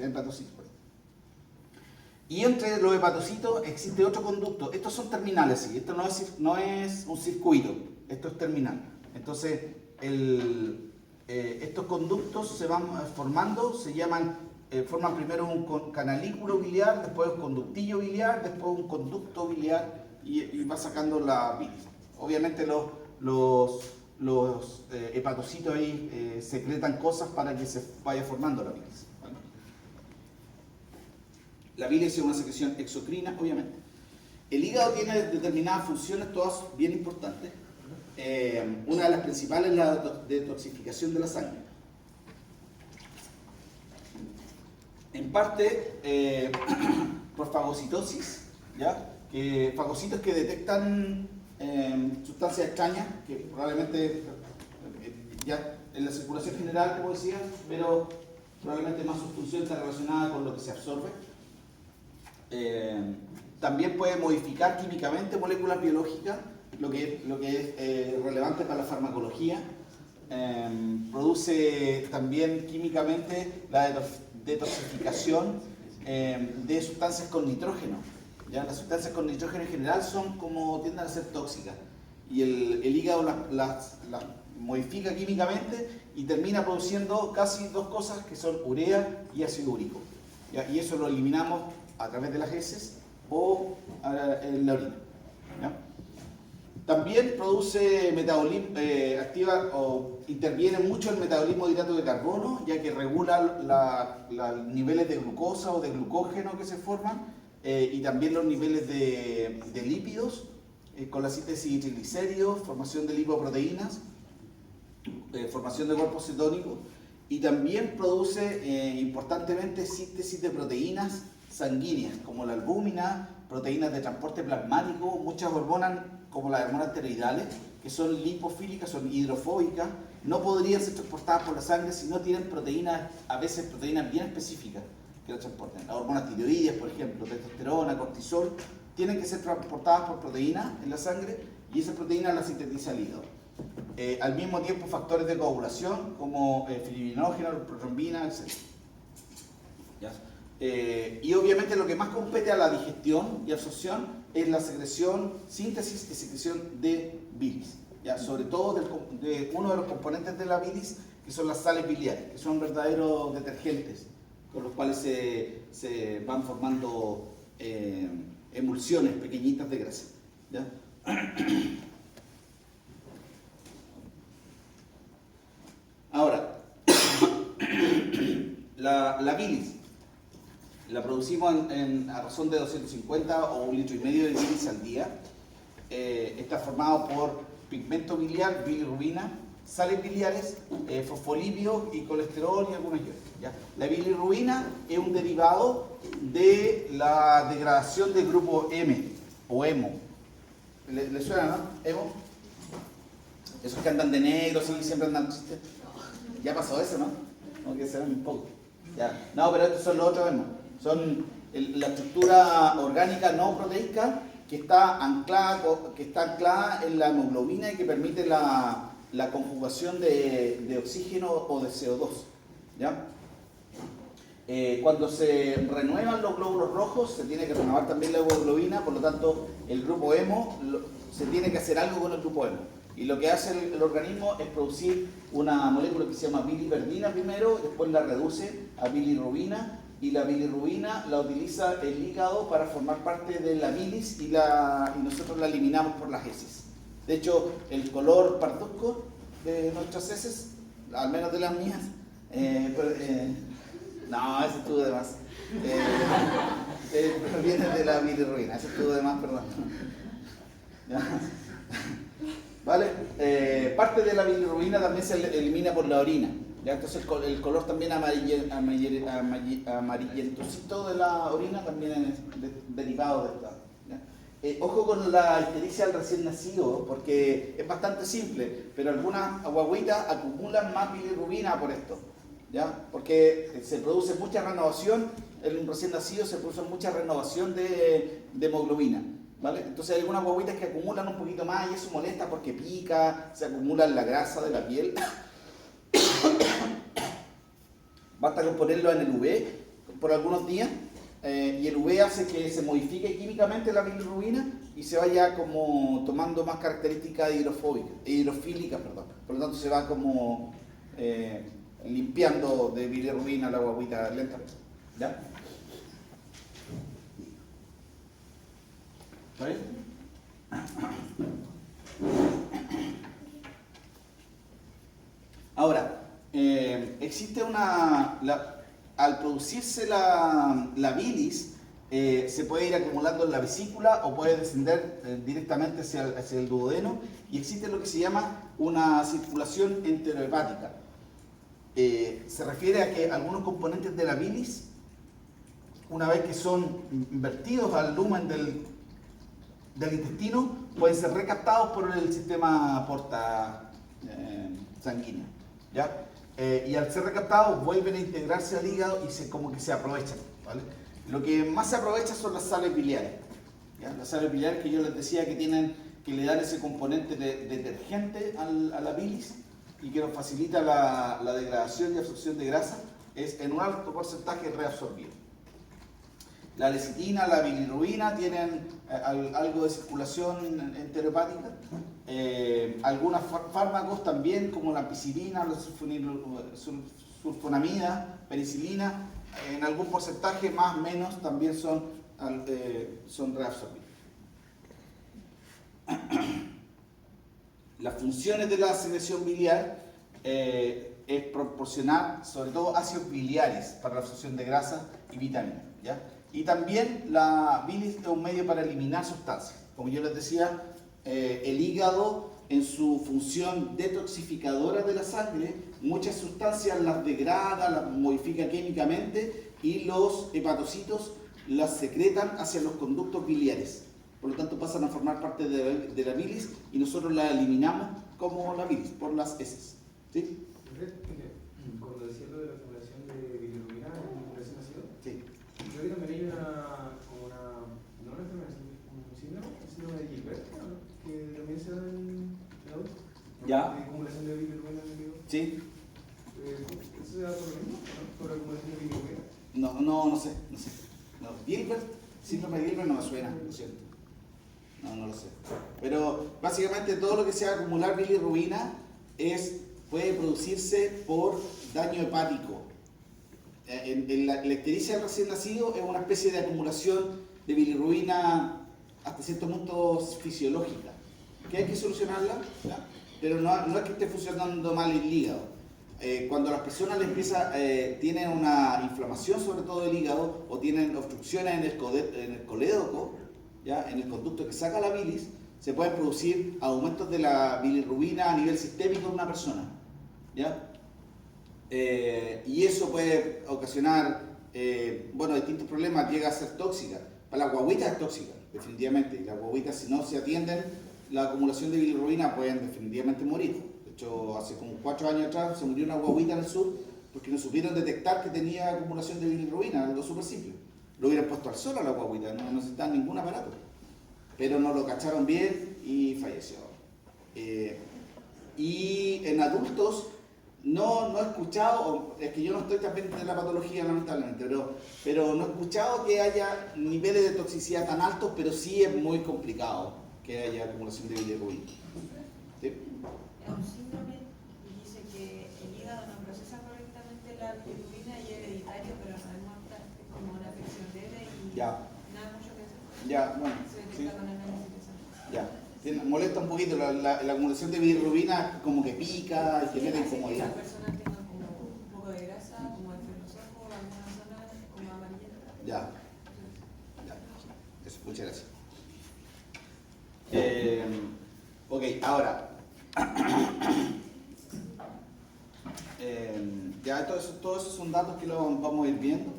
Y entre los hepatocitos existe otro conducto. Estos son terminales, ¿sí? Esto no es un circuito, esto es terminal. Entonces, estos conductos se van formando, forman primero un canalículo biliar, después un conductillo biliar, después un conducto biliar y va sacando la bilis. Obviamente los hepatocitos ahí secretan cosas para que se vaya formando la bilis. ¿Vale? La bilis es una secreción exocrina, obviamente. El hígado tiene determinadas funciones, todas bien importantes. Una de las principales es la detoxificación de la sangre. En parte por fagocitosis, ¿ya? Fagocitos que detectan sustancias extrañas, que probablemente ya en la circulación general, como decía, pero probablemente más su función está relacionada con lo que se absorbe. También puede modificar químicamente moléculas biológicas, lo que es relevante para la farmacología. Produce también químicamente la detoxificación de sustancias con nitrógeno. ¿Ya? Las sustancias con nitrógeno en general tienden a ser tóxicas y el hígado las modifica químicamente y termina produciendo casi dos cosas que son urea y ácido úrico. ¿Ya? Y eso lo eliminamos a través de las heces o en la orina. ¿Ya? También produce metabolismo, activa o interviene mucho el metabolismo de hidratos de carbono, ya que regula los niveles de glucosa o de glucógeno que se forman y también los niveles de lípidos con la síntesis de triglicéridos, formación de lipoproteínas, formación de cuerpos cetónicos y también produce importantemente síntesis de proteínas sanguíneas como la albúmina, proteínas de transporte plasmático, muchas hormonas como las hormonas tiroidales, que son lipofílicas, son hidrofóbicas, no podrían ser transportadas por la sangre si no tienen proteínas, a veces proteínas bien específicas que las transporten. Las hormonas tiroides, por ejemplo, testosterona, cortisol, tienen que ser transportadas por proteínas en la sangre y esas proteínas las sintetiza el hígado. Al mismo tiempo, factores de coagulación como fibrinogenol, protrombina, etc. ¿Ya? Y obviamente lo que más compete a la digestión y absorción es la secreción, síntesis y secreción de bilis, ¿ya? Sobre todo de uno de los componentes de la bilis, que son las sales biliares, que son verdaderos detergentes, con los cuales se van formando emulsiones pequeñitas de grasa. ¿Ya? Ahora, la bilis la producimos a razón de 250 o 1,5 litros de bilis al día. Está formado por pigmento biliar, bilirrubina, sales biliares, fosfolípidos y colesterol y algunos iones. ¿Ya? La bilirrubina es un derivado de la degradación del grupo M o hemo. ¿Le suena, no? ¿Hemo? Esos que andan de negro, siempre andan tristes. Ya pasó eso, ¿no? No que se ven un poco. Ya. No, pero estos son los otros hemos. Son la estructura orgánica no proteica que está anclada en la hemoglobina y que permite la conjugación de oxígeno o de CO2. ¿Ya? Cuando se renuevan los glóbulos rojos, se tiene que renovar también la hemoglobina, por lo tanto, el grupo hemo, se tiene que hacer algo con el grupo hemo. Y lo que hace el organismo es producir una molécula que se llama biliverdina primero, después la reduce a bilirrubina, y la bilirrubina la utiliza el hígado para formar parte de la bilis y nosotros la eliminamos por las heces. De hecho, el color parduzco de nuestras heces, al menos de las mías, no, ese estuvo de más. Viene de la bilirrubina, ese estuvo de más, perdón. ¿Ya? ¿Vale? Parte de la bilirrubina también se elimina por la orina. ¿Ya? Entonces el color también amarillentosito de la orina también es derivado de esta. ¿Ya? Ojo con la ictericia del recién nacido, porque es bastante simple, pero algunas guaguitas acumulan más bilirrubina por esto. ¿Ya? Porque se produce mucha renovación, en un recién nacido se produce mucha renovación de hemoglobina. ¿Vale? Entonces hay algunas guaguitas que acumulan un poquito más y eso molesta porque pica, se acumula en la grasa de la piel. Basta con ponerlo en el UV por algunos días y el UV hace que se modifique químicamente la bilirrubina y se vaya como tomando más características hidrofílicas, perdón. Por lo tanto se va como limpiando de bilirrubina la guaguita lentamente. ¿Ya? ¿Vale? Ahora, existe al producirse la bilis, se puede ir acumulando en la vesícula o puede descender directamente hacia el duodeno y existe lo que se llama una circulación enterohepática. Se refiere a que algunos componentes de la bilis, una vez que son vertidos al lumen del intestino, pueden ser recaptados por el sistema porta sanguíneo, ¿ya? Y al ser recaptados vuelven a integrarse al hígado y como que se aprovechan, ¿vale? Lo que más se aprovecha son las sales biliares, ¿ya? Las sales biliares que yo les decía que le dan ese componente detergente a la bilis y que nos facilita la degradación y absorción de grasa, es en un alto porcentaje reabsorbido. La lecitina, la bilirrubina tienen algo de circulación enterohepática. Algunos fármacos también, como la ampicilina, la sulfonamida, penicilina, en algún porcentaje más o menos también son reabsorbidos. Las funciones de la secreción biliar es proporcionar sobre todo ácidos biliares para la absorción de grasa y vitaminas, ¿ya? Y también la bilis es un medio para eliminar sustancias. Como yo les decía, el hígado en su función detoxificadora de la sangre, muchas sustancias las degrada, las modifica químicamente y los hepatocitos las secretan hacia los conductos biliares. Por lo tanto pasan a formar parte de la bilis y nosotros la eliminamos como la bilis, por las heces. ¿Sí? Cuando decía lo de la acumulación de bilirrubina en el recién nacido, Sí. creo que también hay no una enfermedad, un síndrome de Gilbert, ¿no? Que también se da en adultos. ¿Ya? De acumulación de bilirrubina en el hígado. Sí. ¿Eso se da por lo mismo? ¿No? ¿Por acumulación de bilirrubina? No sé. No, Gilbert, síndrome de Gilbert no me suena, lo siento. No lo sé. Pero básicamente todo lo que sea acumular bilirrubina puede producirse por daño hepático. La ictericia del recién nacido es una especie de acumulación de bilirrubina hasta cierto punto fisiológica, que hay que solucionarla, ¿ya? Pero no es que esté funcionando mal el hígado. Cuando las personas tienen una inflamación sobre todo del hígado o tienen obstrucciones en el colédoco, ¿ya? En el conducto que saca la bilis, se pueden producir aumentos de la bilirrubina a nivel sistémico en una persona, ¿ya? Y eso puede ocasionar distintos problemas, llega a ser tóxica. Para las guaguitas es tóxica, definitivamente. Y las guaguitas, si no se atienden, la acumulación de bilirrubina pueden definitivamente morir. De hecho, hace como 4 años atrás se murió una guaguita en el sur porque no supieron detectar que tenía acumulación de bilirrubina, algo súper simple. Lo hubieran puesto al sol a la guaguita, no necesitaban ningún aparato. Pero no lo cacharon bien y falleció. Y en adultos no he escuchado, es que yo no estoy tan pendiente de la patología lamentablemente, pero no he escuchado que haya niveles de toxicidad tan altos, pero sí es muy complicado que haya acumulación de bilirrubina. ¿Sí? Es un síndrome y dice que el hígado no procesa correctamente la bilirrubina y es hereditario, pero no es mortal. Es como una afección leve y Ya. nada mucho que hacer. Ya, bueno, Se sí, detecta con análisis de sangre. ya. Molesta un poquito la acumulación de bilirrubina, como que pica y genera Hace que incomodidad. las personas tengan como un poco de grasa, como entre los ojos, algunas zonas como amarillentas. Ya, ya. Eso, muchas gracias. Ok, ahora. Ya, todos esos son datos que lo vamos a ir viendo.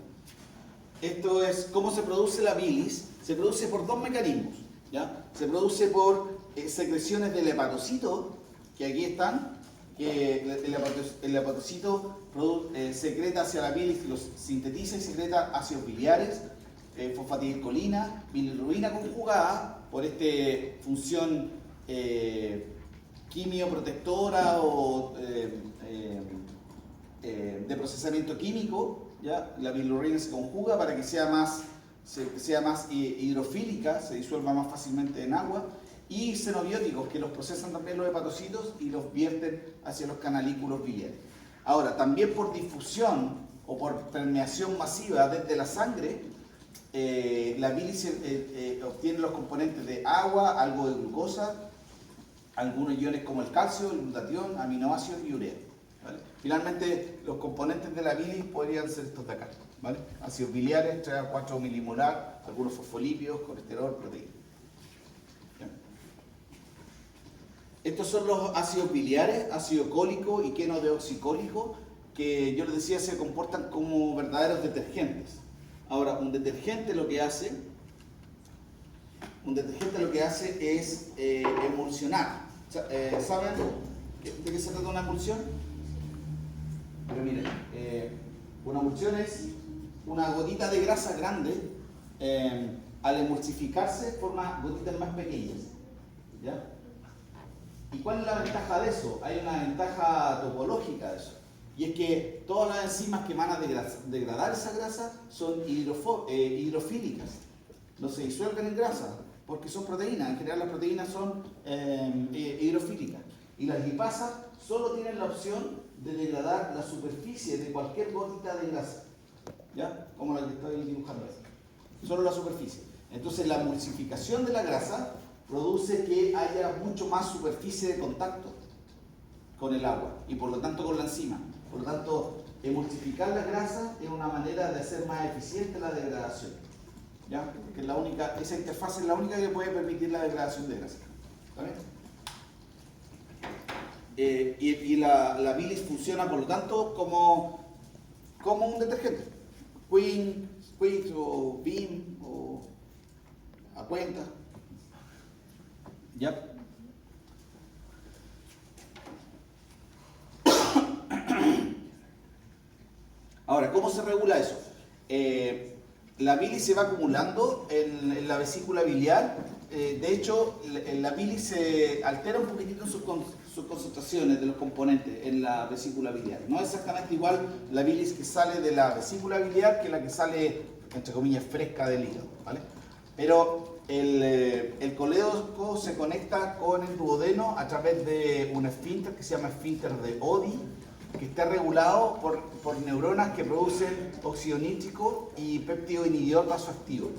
Esto es cómo se produce la bilis. Se produce por dos mecanismos. ¿Ya? Se produce por secreciones del hepatocito, que aquí están, que el hepatocito secreta hacia la bilis, los sintetiza y secreta ácidos biliares, fosfatidilcolina, bilirrubina conjugada por esta función quimioprotectora o de procesamiento químico. ¿Ya? La bilirrubina se conjuga para que sea más hidrofílica, se disuelva más fácilmente en agua, y xenobióticos que los procesan también los hepatocitos y los vierten hacia los canalículos biliares. Ahora, también por difusión o por permeación masiva desde la sangre, la bilis obtiene los componentes de agua, algo de glucosa, algunos iones como el calcio, el glutatión, aminoácidos y urea. ¿Vale? Finalmente, los componentes de la bilis podrían ser estos de acá, ¿vale? Ácidos biliares, 3 a 4 milimolar, algunos fosfolípidos, colesterol, proteínas. Estos son los ácidos biliares, ácido cólico y quenodeoxicólico, que yo les decía se comportan como verdaderos detergentes. Ahora, un detergente lo que hace es emulsionar. ¿Saben de qué se trata una emulsión? Pero miren, una emulsión es una gotita de grasa grande, al emulsificarse forma gotitas más pequeñas. ¿Ya? ¿Y cuál es la ventaja de eso? Hay una ventaja topológica de eso. Y es que todas las enzimas que van a degradar esa grasa son hidrofílicas. No se disuelven en grasa, porque son proteínas. En general las proteínas son hidrofílicas. Y las lipasas solo tienen la opción de degradar la superficie de cualquier gotita de grasa. ¿Ya? Como la que estoy dibujando. Solo la superficie. Entonces la emulsificación de la grasa produce que haya mucho más superficie de contacto con el agua y por lo tanto con la enzima. Por lo tanto, emulsificar la grasa es una manera de hacer más eficiente la degradación. ¿Ya? Porque esa interfaz es la única que puede permitir la degradación de grasa. ¿Está bien? Y la bilis funciona, por lo tanto, como un detergente. Quik o Vim o a cuenta. ¿Ya? Ahora, ¿cómo se regula eso? La bilis se va acumulando en la vesícula biliar. De hecho, la bilis se altera un poquitito en sus concentraciones de los componentes en la vesícula biliar. No es exactamente igual la bilis que sale de la vesícula biliar que la que sale, entre comillas, fresca del hígado, ¿vale? Pero el colédoco se conecta con el duodeno a través de un esfínter que se llama esfínter de Oddi, que está regulado por neuronas que producen óxido nítrico y péptido inhibidor vasoactivo,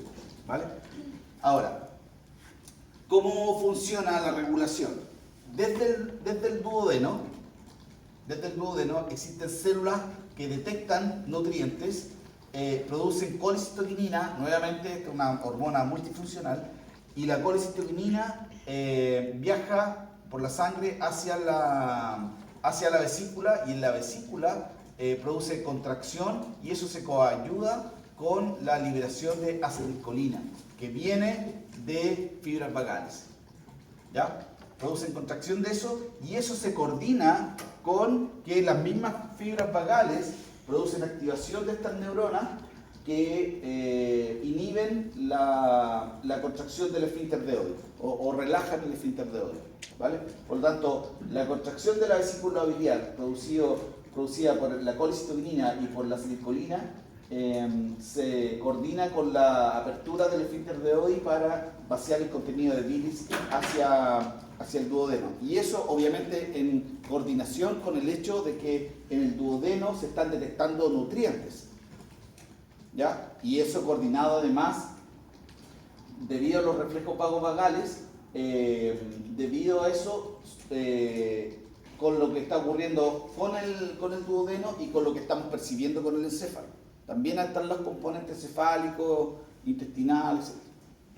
¿vale? Ahora, ¿cómo funciona la regulación? Desde el duodeno existen células que detectan nutrientes, producen colecitoquinina, nuevamente esta es una hormona multifuncional, y la colecitoquinina viaja por la sangre hacia la vesícula, y en la vesícula produce contracción, y eso se coayuda con la liberación de acetilcolina, que viene de fibras vagales. ¿Ya? Producen contracción de eso, y eso se coordina con que las mismas fibras vagales producen activación de estas neuronas que inhiben la contracción del esfínter de Oddi o relajan el esfínter de Oddi, ¿vale? Por lo tanto, la contracción de la vesícula biliar producida por la colecitoquinina y por la acetilcolina se coordina con la apertura del esfínter de Oddi para vaciar el contenido de bilis hacia el duodeno. Y eso obviamente en coordinación con el hecho de que en el duodeno se están detectando nutrientes, ¿ya? Y eso coordinado además, debido a los reflejos vagos-vagales, debido a eso, con lo que está ocurriendo con el duodeno y con lo que estamos percibiendo con el encéfalo. También están los componentes cefálicos, intestinales,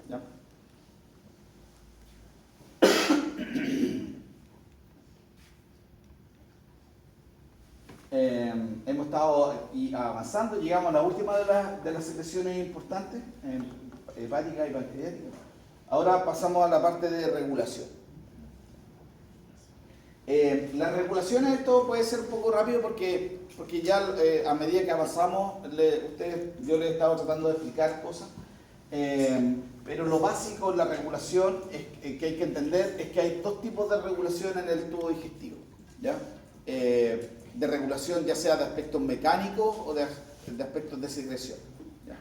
¿ya? Hemos estado avanzando, llegamos a la última de las secreciones importantes, hepática y pancreática. Ahora pasamos a la parte de regulación. Las regulaciones, esto puede ser un poco rápido porque ya a medida que avanzamos, yo les he estado tratando de explicar cosas, pero lo básico en la regulación que hay que entender es que hay dos tipos de regulación en el tubo digestivo, ¿ya? De regulación ya sea de aspectos mecánicos o de aspectos de secreción, ¿ya?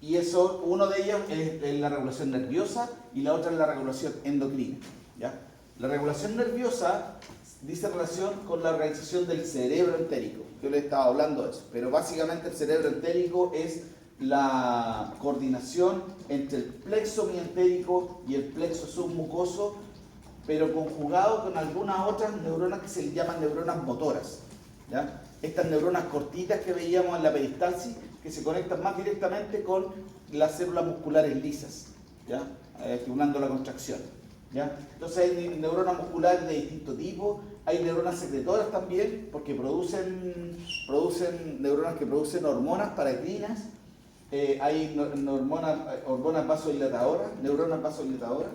Y eso, uno de ellos es la regulación nerviosa y la otra es la regulación endocrina, ¿ya? La regulación nerviosa dice relación con la organización del cerebro entérico. Yo les estaba hablando de eso, pero básicamente el cerebro entérico es la coordinación entre el plexo mientérico y el plexo submucoso, pero conjugado con algunas otras neuronas que se le llaman neuronas motoras, ¿ya? Estas neuronas cortitas que veíamos en la peristalsis, que se conectan más directamente con las células musculares lisas, ¿ya? Estimulando la contracción, ¿ya? Entonces hay neuronas musculares de distinto tipo, hay neuronas secretoras también, porque producen neuronas que producen hormonas paracrinas, hay hormonas vasodilatadoras, neuronas vasodilatadoras,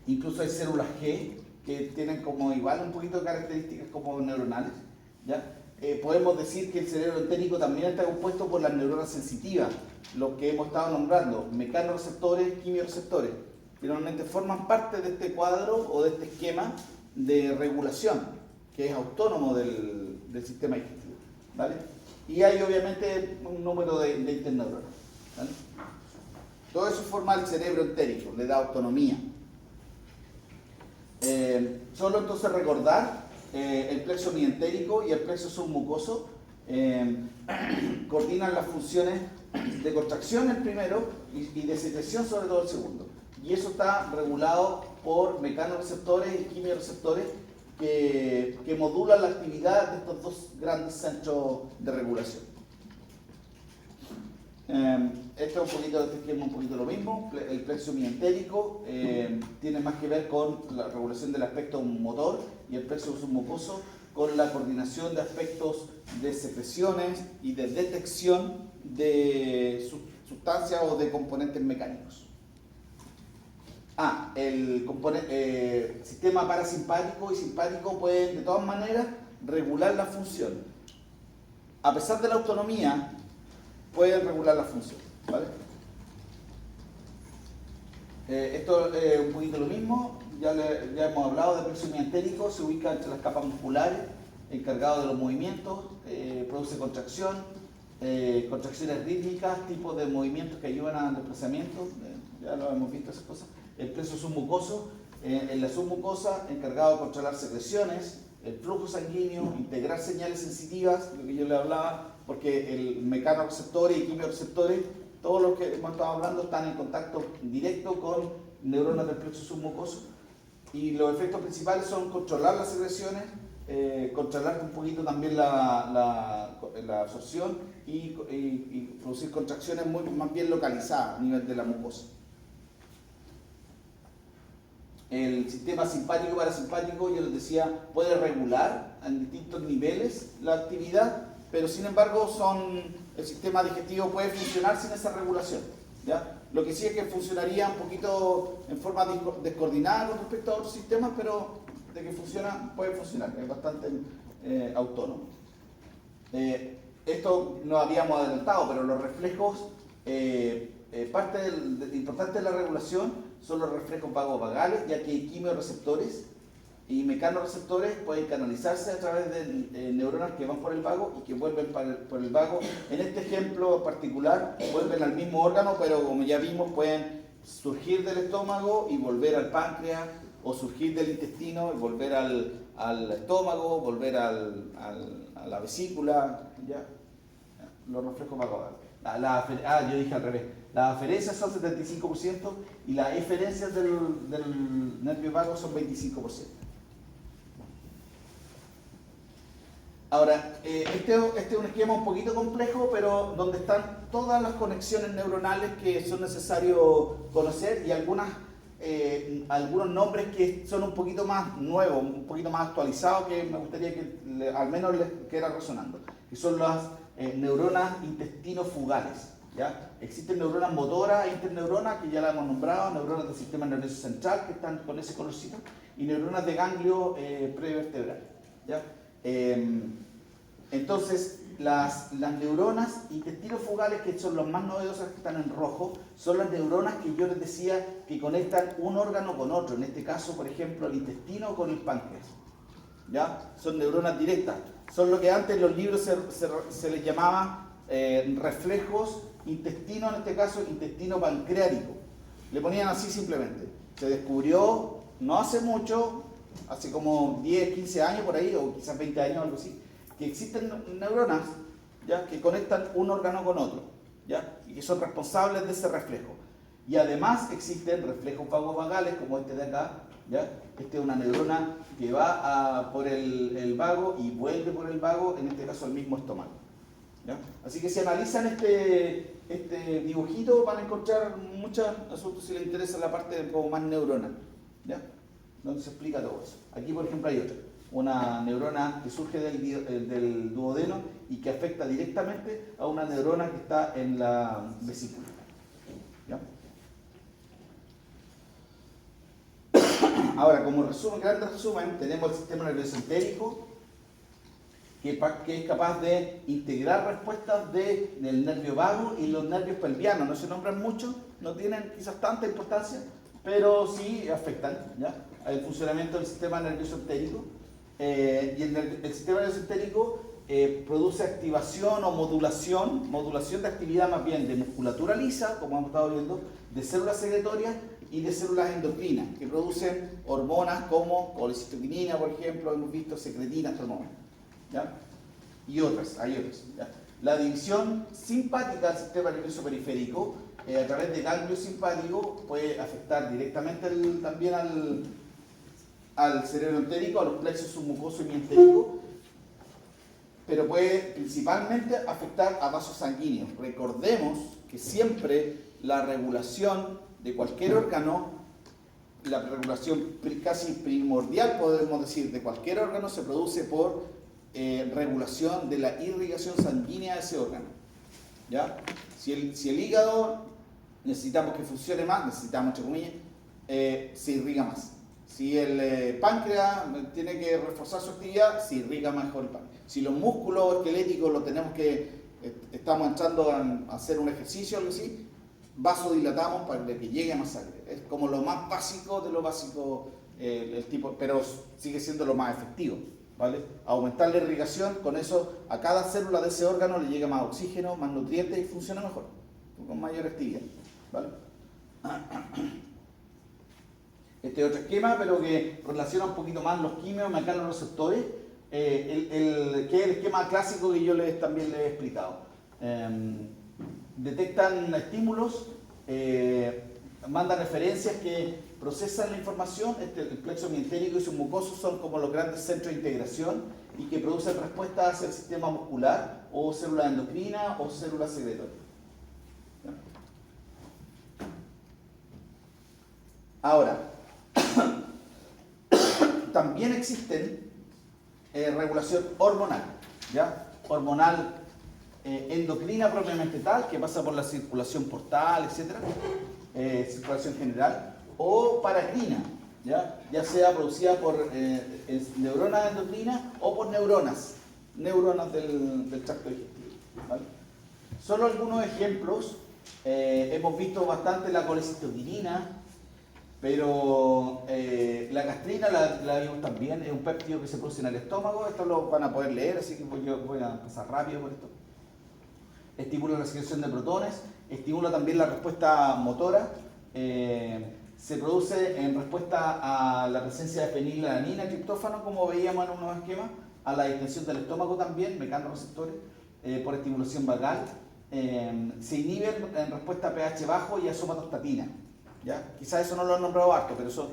incluso hay células G que tienen como igual un poquito de características como neuronales, ¿ya? Podemos decir que el cerebro entérico también está compuesto por las neuronas sensitivas, lo que hemos estado nombrando, mecanorreceptores, quimioreceptores. Finalmente forman parte de este cuadro o de este esquema de regulación, que es autónomo del sistema digestivo, ¿vale? Y hay obviamente un número de interneuronas, ¿vale? Todo eso forma el cerebro entérico, le da autonomía. Solo entonces recordar, el plexo mientérico y el plexo submucoso coordinan las funciones de contracción el primero y de secreción sobre todo el segundo. Y eso está regulado por mecanorreceptores y quimioreceptores que modulan la actividad de estos dos grandes centros de regulación. Esto es este esquema un poquito lo mismo. El plexo mientérico tiene más que ver con la regulación del aspecto motor y el plexo submucoso con la coordinación de aspectos de secreciones y de detección de sustancias o de componentes mecánicos. El sistema parasimpático y simpático pueden de todas maneras regular la función. A pesar de la autonomía, pueden regular la función, ¿vale? Esto es un poquito lo mismo, ya hemos hablado de plexo mientérico, se ubica entre las capas musculares, encargado de los movimientos, produce contracción, contracciones rítmicas, tipos de movimientos que ayudan al desplazamiento, ya lo hemos visto esas cosas. El plexo submucoso, en la submucosa, encargado de controlar secreciones, el flujo sanguíneo, integrar señales sensitivas, lo que yo le hablaba, porque el mecanorreceptores y quimioreceptores, todos los que hemos estado hablando, están en contacto directo con neuronas del plexo submucoso, y los efectos principales son controlar las secreciones, controlar un poquito también la absorción y producir contracciones más bien localizadas a nivel de la mucosa. El sistema simpático y parasimpático, yo les decía, puede regular en distintos niveles la actividad, pero sin embargo el sistema digestivo puede funcionar sin esa regulación, ¿ya? Lo que sí es que funcionaría un poquito en forma descoordinada con respecto a otros sistemas, pero de que funciona, puede funcionar, es bastante autónomo. Esto no habíamos adelantado, pero los reflejos, parte importante de la regulación son los reflejos vagos-vagales, ya que hay quimioreceptores y mecanorreceptores pueden canalizarse a través de neuronas que van por el vago y que vuelven por el vago. En este ejemplo particular, vuelven al mismo órgano, pero como ya vimos, pueden surgir del estómago y volver al páncreas, o surgir del intestino y volver al estómago, volver a la vesícula, ¿ya? Los reflejos vagovagal. Yo dije al revés. Las aferencias son 75% y las eferencias del nervio vago son 25%. Ahora, este es un esquema un poquito complejo, pero donde están todas las conexiones neuronales que son necesarios conocer y algunos nombres que son un poquito más nuevos, un poquito más actualizados, que me gustaría que al menos les quedara resonando, que son las neuronas intestinofugales. ¿Ya? Existen neuronas motoras e interneuronas, que ya las hemos nombrado, neuronas del sistema nervioso central, que están con ese colorcito, y neuronas de ganglio prevertebral. ¿Ya? Entonces, las neuronas intestinofugales, que son las más novedosas, que están en rojo, son las neuronas que yo les decía que conectan un órgano con otro, en este caso, por ejemplo, el intestino con el páncreas. ¿Ya? Son neuronas directas. Son lo que antes en los libros se les llamaba reflejos intestino, en este caso intestino pancreático. Le ponían así simplemente. Se descubrió no hace mucho, hace como 10, 15 años por ahí, o quizás 20 años, algo así, que existen neuronas, ¿ya?, que conectan un órgano con otro, ¿ya?, y que son responsables de ese reflejo. Y además existen reflejos vagovagales, como este de acá, ¿ya? Este es una neurona que va por el vago y vuelve por el vago, en este caso al mismo estómago. ¿Ya? Así que si analizan este dibujito van a encontrar muchos asuntos si les interesa la parte como más neuronal, ¿ya?, donde se explica todo eso. Aquí, por ejemplo, hay otra, una neurona que surge del duodeno y que afecta directamente a una neurona que está en la vesícula. ¿Ya? Ahora, como resumen, grande resumen, tenemos el sistema nervioso entérico, que es capaz de integrar respuestas del nervio vago y los nervios pelvianos. No se nombran mucho, no tienen quizás tanta importancia, pero sí afectan, ¿ya?, al funcionamiento del sistema nervioso entérico. Y el sistema nervioso entérico produce activación o modulación de actividad más bien de musculatura lisa, como hemos estado viendo, de células secretorias y de células endocrinas, que producen hormonas como colecistoquinina, por ejemplo, hemos visto secretina hasta el momento. ¿Ya? Y hay otras. ¿Ya? La división simpática del sistema nervioso periférico a través de ganglio simpático puede afectar directamente también al cerebro entérico, a los plexos submucosos y mientéricos, pero puede principalmente afectar a vasos sanguíneos. Recordemos que siempre la regulación de cualquier órgano, la regulación casi primordial, podemos decir, de cualquier órgano se produce por regulación de la irrigación sanguínea de ese órgano. ¿Ya? Si el hígado necesitamos que funcione más, necesitamos, entre comillas, se irriga más. Si el páncreas tiene que reforzar su actividad, se irriga mejor el páncreas. Si los músculos esqueléticos estamos entrando a hacer un ejercicio o algo así, vasodilatamos para que llegue más sangre. Es como lo más básico de lo básico, pero sigue siendo lo más efectivo. ¿Vale? Aumentar la irrigación, con eso a cada célula de ese órgano le llega más oxígeno, más nutrientes y funciona mejor, con mayor actividad. ¿Vale? Este es otro esquema, pero que relaciona un poquito más los quimios, mecanorreceptores, que es el esquema clásico que yo también les he explicado. Detectan estímulos, mandan referencias que procesan la información. El plexo mientérico y sus mucosos son como los grandes centros de integración y que producen respuestas hacia el sistema muscular o células endocrinas o células secretorias. ¿Ya? Ahora, también existen regulación hormonal, ¿ya? Hormonal endocrina propiamente tal, que pasa por la circulación portal, etc., circulación general, o paracrina, ya sea producida por neuronas endocrinas o por neuronas del tracto digestivo. ¿Vale? Solo algunos ejemplos. Hemos visto bastante la colecistoquinina, Pero la gastrina la vimos también, es un péptido que se produce en el estómago, esto lo van a poder leer, así que yo voy a pasar rápido por esto. Estimula la secreción de protones, estimula también la respuesta motora, se produce en respuesta a la presencia de fenilalanina, triptófano, como veíamos en unos esquemas, a la distensión del estómago también, mecanorreceptores, por estimulación vagal. Se inhibe en respuesta a pH bajo y a somatostatina. ¿Ya? Quizás eso no lo han nombrado harto, pero eso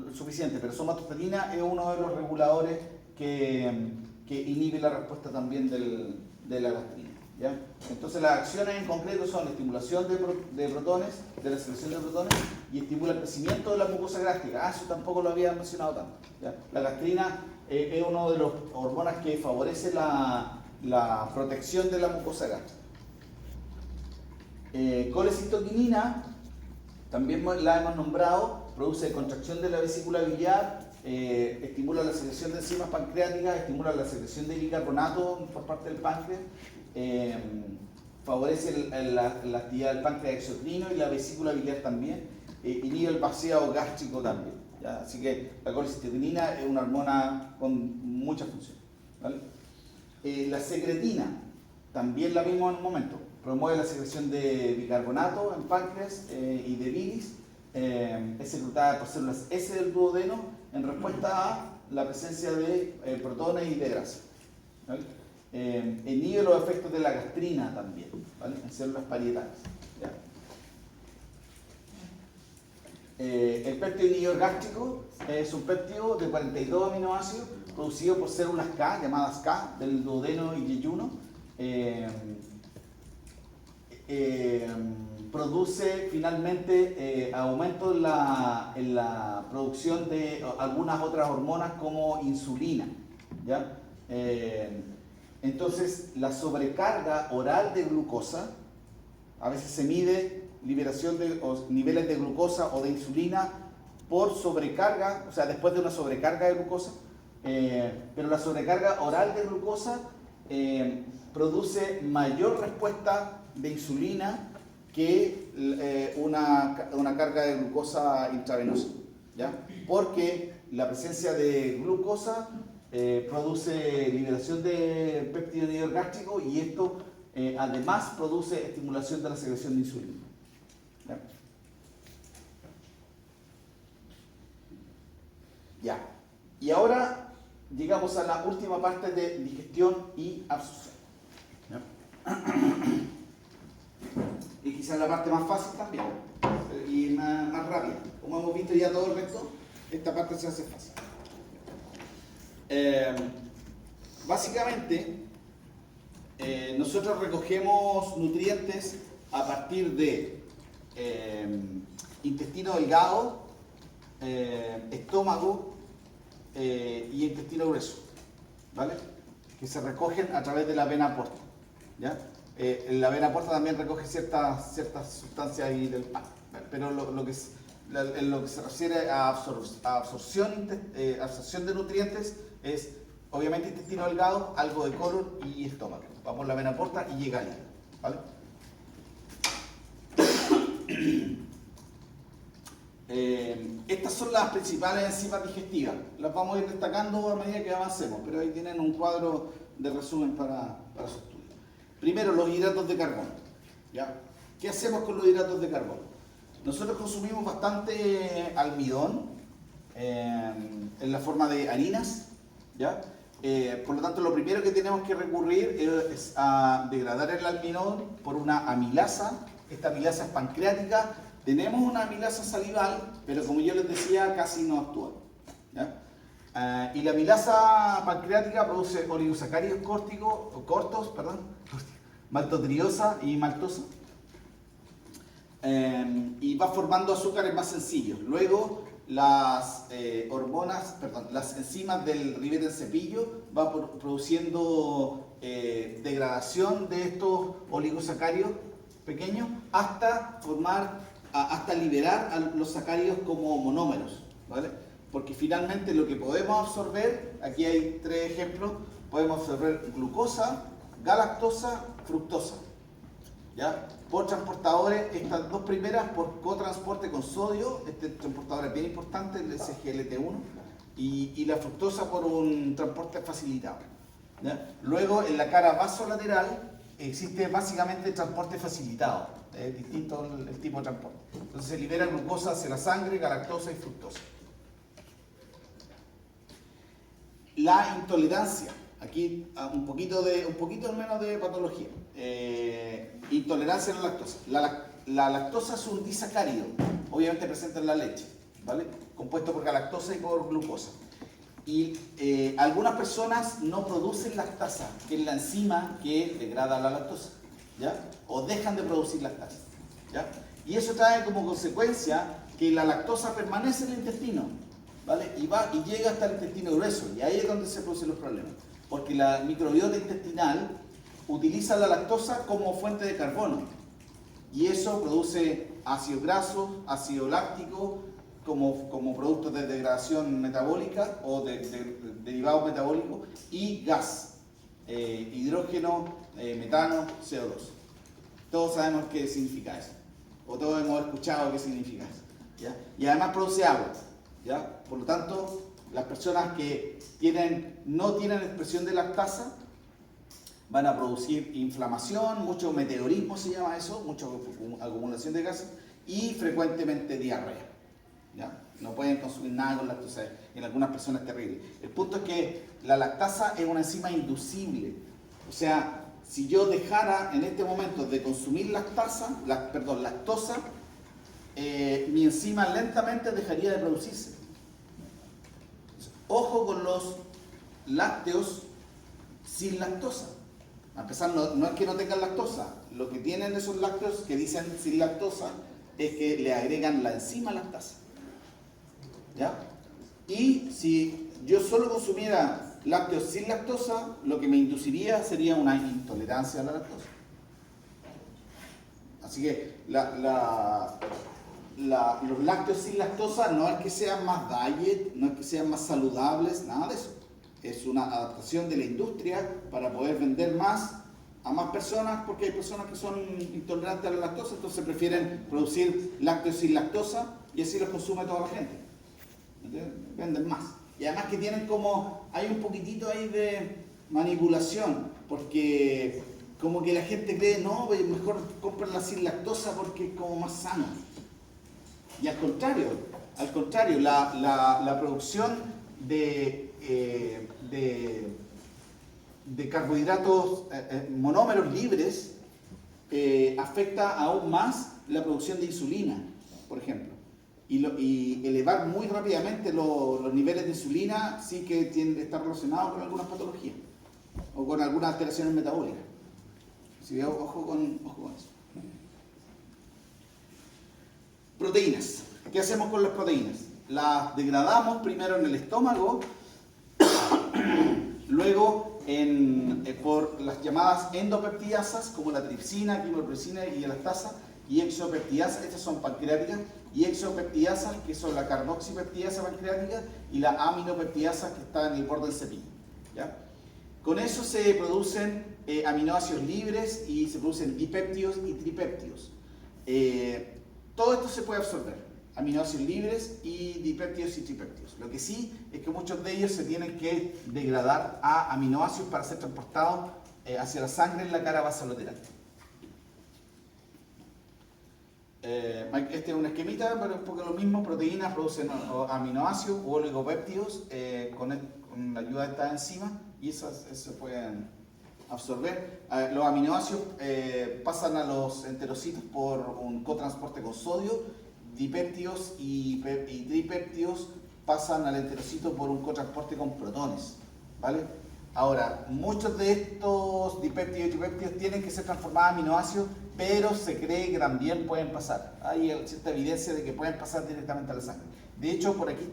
es suficiente. Pero somatostatina es uno de los reguladores que inhibe la respuesta también de la gastrina. ¿Ya? Entonces las acciones en concreto son la estimulación de protones, de la secreción de protones, y estimula el crecimiento de la mucosa gástrica. Eso tampoco lo había mencionado tanto. ¿Ya? La gastrina es uno de los hormonas que favorece la protección de la mucosa gástrica. Colecistoquinina, también la hemos nombrado, produce contracción de la vesícula biliar, estimula la secreción de enzimas pancreáticas, estimula la secreción de bicarbonato por parte del páncreas, favorece la actividad del páncreas exocrino y la vesícula biliar también, inhibe el vaciado gástrico también. ¿Ya? Así que la colecistoquinina es una hormona con muchas funciones. ¿Vale? La secretina, también la vimos en un momento. Promueve la secreción de bicarbonato en páncreas y de bilis, es secretada por células S del duodeno en respuesta a la presencia de protones y de grasa. ¿Vale? Inhibe los efectos de la gastrina también, ¿vale? En células parietales. ¿Ya? El péptido inhibidor gástrico es un péptido de 42 aminoácidos producido por células K, llamadas K, del duodeno y yeyuno. Produce finalmente aumento en la producción de algunas otras hormonas como insulina. ¿Ya? Entonces, la sobrecarga oral de glucosa, a veces se mide liberación de niveles de glucosa o de insulina por sobrecarga, o sea, después de una sobrecarga de glucosa, pero la sobrecarga oral de glucosa produce mayor respuesta de insulina que una carga de glucosa intravenosa, ¿ya? Porque la presencia de glucosa produce liberación de péptido inhibidor gástrico y esto además produce estimulación de la secreción de insulina. ¿Ya? Ya. Y ahora llegamos a la última parte de digestión y absorción. Y quizás la parte más fácil también y más rápida. Como hemos visto ya todo el resto, esta parte se hace fácil. Básicamente, nosotros recogemos nutrientes a partir de intestino delgado, estómago y intestino grueso, ¿vale? Que se recogen a través de la vena porta, ¿ya? La vena porta también recoge ciertas sustancias ahí del pan, pero lo que se refiere a absorción de nutrientes es obviamente intestino delgado, algo de colon y estómago. Va por la vena porta y llega al hígado, ¿vale? Estas son las principales enzimas digestivas. Las vamos a ir destacando a medida que avancemos, pero ahí tienen un cuadro de resumen para su estudio. Primero, los hidratos de carbono. ¿Ya? ¿Qué hacemos con los hidratos de carbono? Nosotros consumimos bastante almidón en la forma de harinas, ¿ya? Por lo tanto, lo primero que tenemos que recurrir es a degradar el almidón por una amilasa. Esta amilasa es pancreática. Tenemos una amilasa salival, pero como yo les decía, casi no actúa. ¿Ya? Y la amilasa pancreática produce oligosacáridos cortos, maltotriosa y maltosa. Y va formando azúcares más sencillos. Luego las las enzimas del ribete en cepillo van produciendo degradación de estos oligosacáridos pequeños hasta liberar a los sacáridos como monómeros, ¿vale? Porque finalmente lo que podemos absorber, aquí hay 3 ejemplos, podemos absorber glucosa, galactosa, fructosa. ¿ya? Por transportadores, estas dos primeras por cotransporte con sodio, este transportador es bien importante, el SGLT1, y la fructosa por un transporte facilitado, ¿ya? Luego, en la cara vasolateral, existe básicamente transporte facilitado, es distinto el tipo de transporte. Entonces se libera glucosa hacia la sangre, galactosa y fructosa. La intolerancia, aquí un poquito menos de patología. Intolerancia a la lactosa. La lactosa es un disacárido, obviamente presente en la leche, ¿vale? Compuesto por galactosa y por glucosa. Y algunas personas no producen lactasa, que es la enzima que degrada la lactosa, ¿ya? O dejan de producir lactasa, ¿ya? Y eso trae como consecuencia que la lactosa permanece en el intestino, ¿vale? Y llega hasta el intestino grueso, y ahí es donde se producen los problemas. Porque la microbiota intestinal utiliza la lactosa como fuente de carbono, y eso produce ácido graso, ácido láctico, como productos de degradación metabólica o de derivados metabólicos, y gas, hidrógeno, metano, CO2. Todos sabemos qué significa eso, o todos hemos escuchado qué significa eso, ¿ya? Y además produce agua, ¿ya? Por lo tanto, las personas que no tienen expresión de lactasa van a producir inflamación, mucho meteorismo se llama eso, mucha acumulación de gases y frecuentemente diarrea, ¿ya? No pueden consumir nada con lactosa, en algunas personas es terrible. El punto es que la lactasa es una enzima inducible, o sea, si yo dejara en este momento de consumir lactosa, mi enzima lentamente dejaría de producirse. Ojo con los lácteos sin lactosa. A pesar, no es que no tengan lactosa, lo que tienen esos lácteos que dicen sin lactosa es que le agregan la enzima lactasa, ¿ya? Y si yo solo consumiera lácteos sin lactosa, lo que me induciría sería una intolerancia a la lactosa. Así que los lácteos sin lactosa no es que sean más diet, no es que sean más saludables, nada de eso. Es una adaptación de la industria para poder vender más a más personas, porque hay personas que son intolerantes a la lactosa, entonces prefieren producir lácteos sin lactosa y así los consume toda la gente. ¿Entiendes? Venden más. Y además que hay un poquitito ahí de manipulación, porque como que la gente cree, no, mejor cómprenla sin lactosa porque es como más sano. Y al contrario, la producción de carbohidratos, monómeros libres, afecta aún más la producción de insulina, por ejemplo. Y elevar muy rápidamente los niveles de insulina sí que tiende a estar relacionado con algunas patologías o con algunas alteraciones metabólicas. Así que ojo con eso. Proteínas. ¿Qué hacemos con las proteínas? Las degradamos primero en el estómago, luego por las llamadas endopeptidasas, como la tripsina, quimiopressina y elastasa, y exopeptidasas, estas son pancreáticas, y exopeptidasas, que son la carboxipeptidasa pancreática, y la aminopeptidasa, que está en el borde del cepillo, ¿ya? Con eso se producen aminoácidos libres y se producen dipéptidos y tripéptidos. Todo esto se puede absorber, aminoácidos libres y dipéptidos y tripéptidos. Lo que sí es que muchos de ellos se tienen que degradar a aminoácidos para ser transportados hacia la sangre en la cara vasolateral. Este es una esquemita, pero es un poco lo mismo. Proteínas producen aminoácidos u oligopéptidos con la ayuda de esta enzima, y esas se pueden absorber. Los aminoácidos pasan a los enterocitos por un cotransporte con sodio. Dipéptidos y tripéptidos pasan al enterocito por un cotransporte con protones, ¿vale? Ahora, muchos de estos dipéptidos y tripéptidos tienen que ser transformados en aminoácidos, pero se cree que también pueden pasar. Hay cierta evidencia de que pueden pasar directamente a la sangre. De hecho, por aquí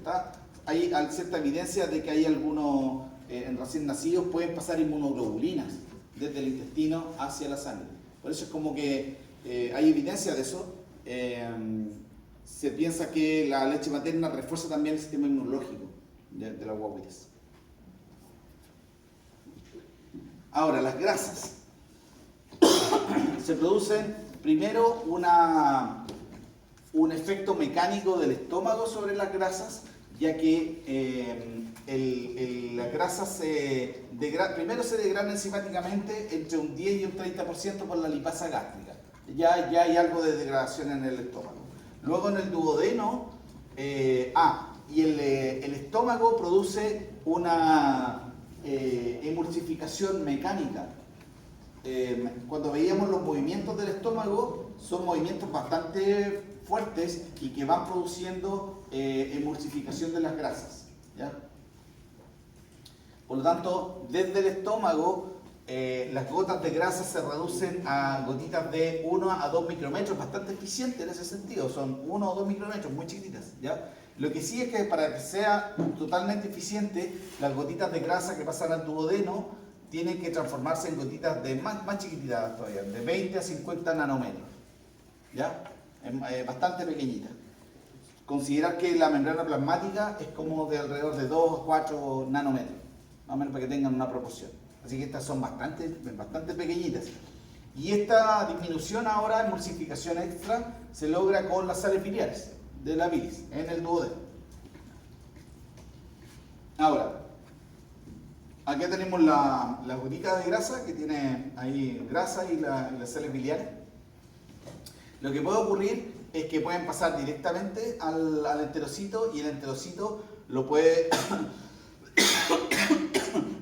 hay cierta evidencia de que hay algunos en recién nacidos pueden pasar inmunoglobulinas desde el intestino hacia la sangre. Por eso es como que hay evidencia de eso. Se piensa que la leche materna refuerza también el sistema inmunológico de las guaguitas. Ahora, las grasas. se produce primero un efecto mecánico del estómago sobre las grasas, ya que las grasas primero se degradan enzimáticamente entre un 10 y un 30% por la lipasa gástrica. Ya hay algo de degradación en el estómago. Luego en el duodeno, y el estómago produce una emulsificación mecánica. Cuando veíamos los movimientos del estómago, son movimientos bastante fuertes y que van produciendo emulsificación de las grasas, ¿ya? Por lo tanto, desde el estómago, las gotas de grasa se reducen a gotitas de 1 a 2 micrometros, bastante eficiente en ese sentido, son 1 o 2 micrometros, muy chiquititas, ¿ya? Lo que sí es que para que sea totalmente eficiente, las gotitas de grasa que pasan al duodeno tienen que transformarse en gotitas de más chiquititas todavía, de 20 a 50 nanómetros, ¿ya? Bastante pequeñita. Considerar que la membrana plasmática es como de alrededor de 2 a 4 nanómetros, más o menos para que tengan una proporción. Así que estas son bastante pequeñitas. Y esta disminución ahora, emulsificación extra, se logra con las sales biliares de la bilis en el duodeno. Ahora, acá tenemos las gotitas de grasa, que tiene ahí grasa y las sales biliares. Lo que puede ocurrir es que pueden pasar directamente al enterocito, y el enterocito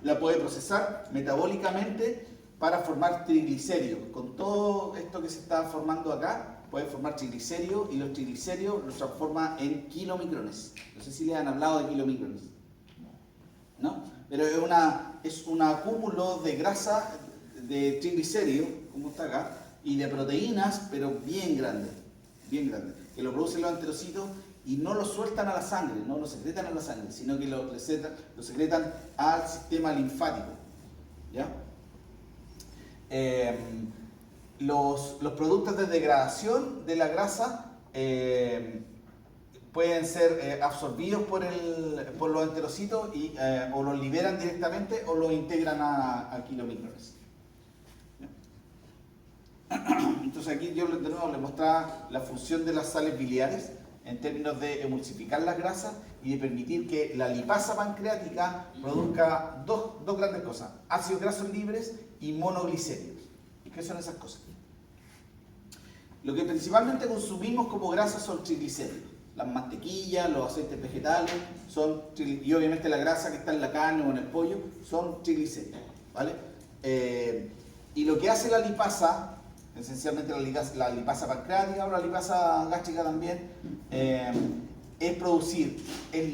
la puede procesar metabólicamente para formar triglicéridos. Con todo esto que se está formando acá, puede formar triglicéridos, y los triglicéridos los transforma en kilomicrones. No sé si les han hablado de kilomicrones, ¿no? Pero es un acúmulo de grasa, de triglicéridos, como está acá, y de proteínas, pero bien grandes, que lo producen los enterocitos y no lo sueltan a la sangre, no lo secretan a la sangre, sino que lo secretan al sistema linfático, ¿ya? Los productos de degradación de la grasa pueden ser absorbidos por los enterocitos o los liberan directamente o los integran a kilomicrones. Entonces aquí yo de nuevo les mostraba la función de las sales biliares en términos de emulsificar las grasas y de permitir que la lipasa pancreática produzca dos grandes cosas: ácidos grasos libres y monoglicéridos. ¿Qué son esas cosas? Lo que principalmente consumimos como grasa son triglicéridos. Las mantequillas, los aceites vegetales, y obviamente la grasa que está en la carne o en el pollo, son triglicéridos, ¿vale? Y lo que hace la lipasa, esencialmente la lipasa pancreática o la lipasa gástrica también, es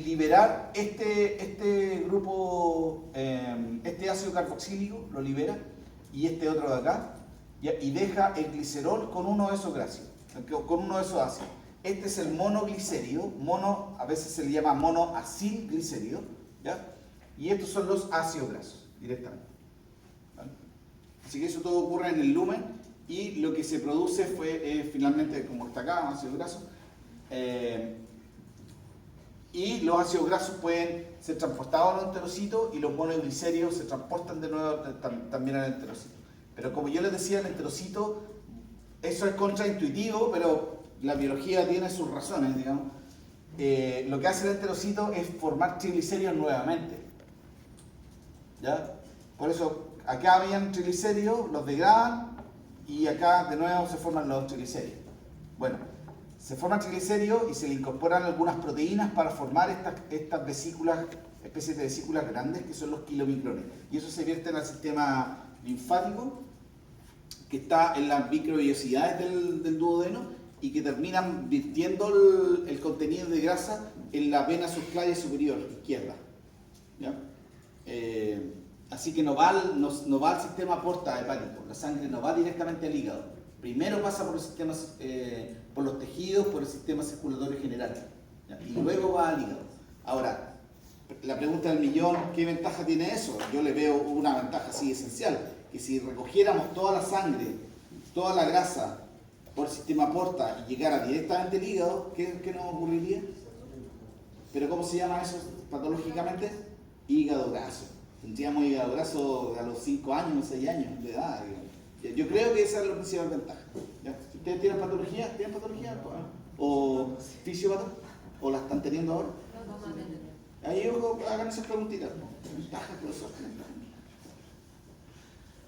liberar este grupo, este ácido carboxílico, lo libera, y este otro de acá, y deja el glicerol con uno de esos ácidos. Este es el monoglicérido, a veces se le llama monoacilglicérido, ¿ya? Y estos son los ácidos grasos, directamente, ¿vale? Así que eso todo ocurre en el lumen, y lo que se produce fue finalmente, como está acá, ácidos grasos, y los ácidos grasos pueden ser transportados a los enterocitos, y los monoglicéridos se transportan de nuevo también al enterocito. Pero como yo les decía, el enterocito, eso es contraintuitivo, pero la biología tiene sus razones, digamos. Lo que hace el enterocito es formar triglicéridos nuevamente, ¿ya? Por eso acá habían triglicéridos, los degradan, y acá de nuevo se forman los triglicéridos. Bueno, se forman triglicéridos y se le incorporan algunas proteínas para formar estas vesículas, especies de vesículas grandes, que son los kilomicrones. Y eso se vierte en el sistema linfático, que está en las microvellosidades del duodeno, y que terminan virtiendo el contenido de grasa en la vena subclavia superior izquierda, ¿ya? Así que no va al sistema porta hepático, la sangre no va directamente al hígado. Primero pasa por los sistemas, por los tejidos, por el sistema circulatorio general, ¿ya? Y luego va al hígado. Ahora, la pregunta del millón: ¿qué ventaja tiene eso? Yo le veo una ventaja así esencial, que si recogiéramos toda la sangre, toda la grasa por el sistema porta y llegara directamente al hígado, ¿qué nos ocurriría? ¿Pero cómo se llama eso patológicamente? Hígado graso. Tendríamos hígado graso a los 5 años, 6 años de edad, Yo creo que esa es la principal ventaja. ¿Ya? Si ustedes tienen patología, o fisiopato, o la están teniendo ahora, ahí hagan esas preguntitas. Ventajas, profesor.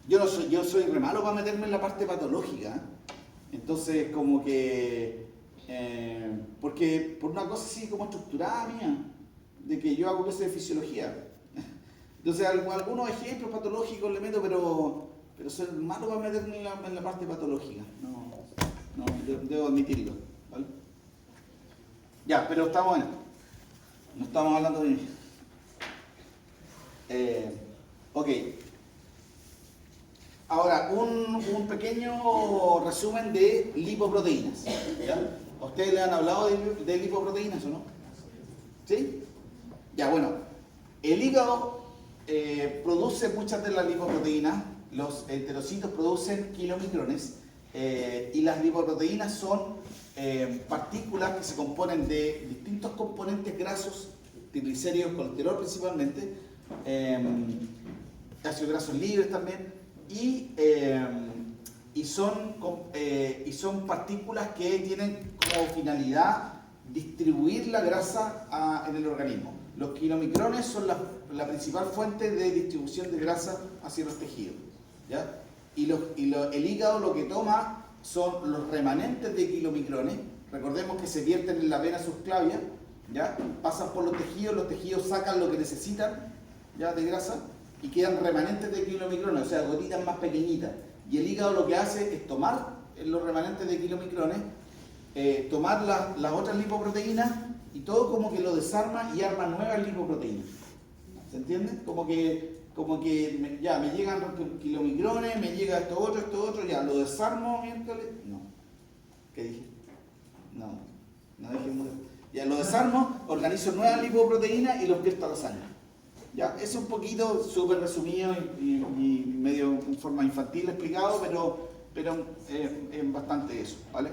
Yo soy re malo para meterme en la parte patológica. Entonces, como que, porque por una cosa así como estructurada mía, de que yo hago clases de fisiología. Entonces, algunos ejemplos patológicos le meto, pero soy malo para meterme en la parte patológica. No, debo admitirlo. ¿Vale? Ya, pero estamos en esto. No estamos hablando de mí. Ok. Ahora, un pequeño resumen de lipoproteínas. ¿Ya? ¿A ustedes le han hablado de lipoproteínas o no? ¿Sí? Ya, bueno. El hígado produce muchas de las lipoproteínas. Los enterocitos producen kilomicrones. Y las lipoproteínas son partículas que se componen de distintos componentes grasos, triglicéridos, colesterol principalmente, ácidos grasos libres también, y son partículas que tienen como finalidad distribuir la grasa en el organismo. Los kilomicrones son la principal fuente de distribución de grasa hacia los tejidos, ¿ya? Y el hígado lo que toma son los remanentes de kilomicrones. Recordemos que se vierten en la vena subclavia, ¿ya? Pasan por los tejidos sacan lo que necesitan, ¿ya? De grasa, y quedan remanentes de kilomicrones, o sea, gotitas más pequeñitas. Y el hígado lo que hace es tomar los remanentes de kilomicrones, tomar las otras lipoproteínas y todo como que lo desarma y arma nuevas lipoproteínas. ¿Se entiende? Como que ya me llegan kilomicrones, me llega esto otro, ya lo desarmo miércoles. No. ¿Qué dije? No dije mucho. Ya lo desarmo, organizo nuevas lipoproteínas y los vierto a la sangre. Ya, es un poquito súper resumido y medio en forma infantil explicado, pero es bastante eso, ¿vale?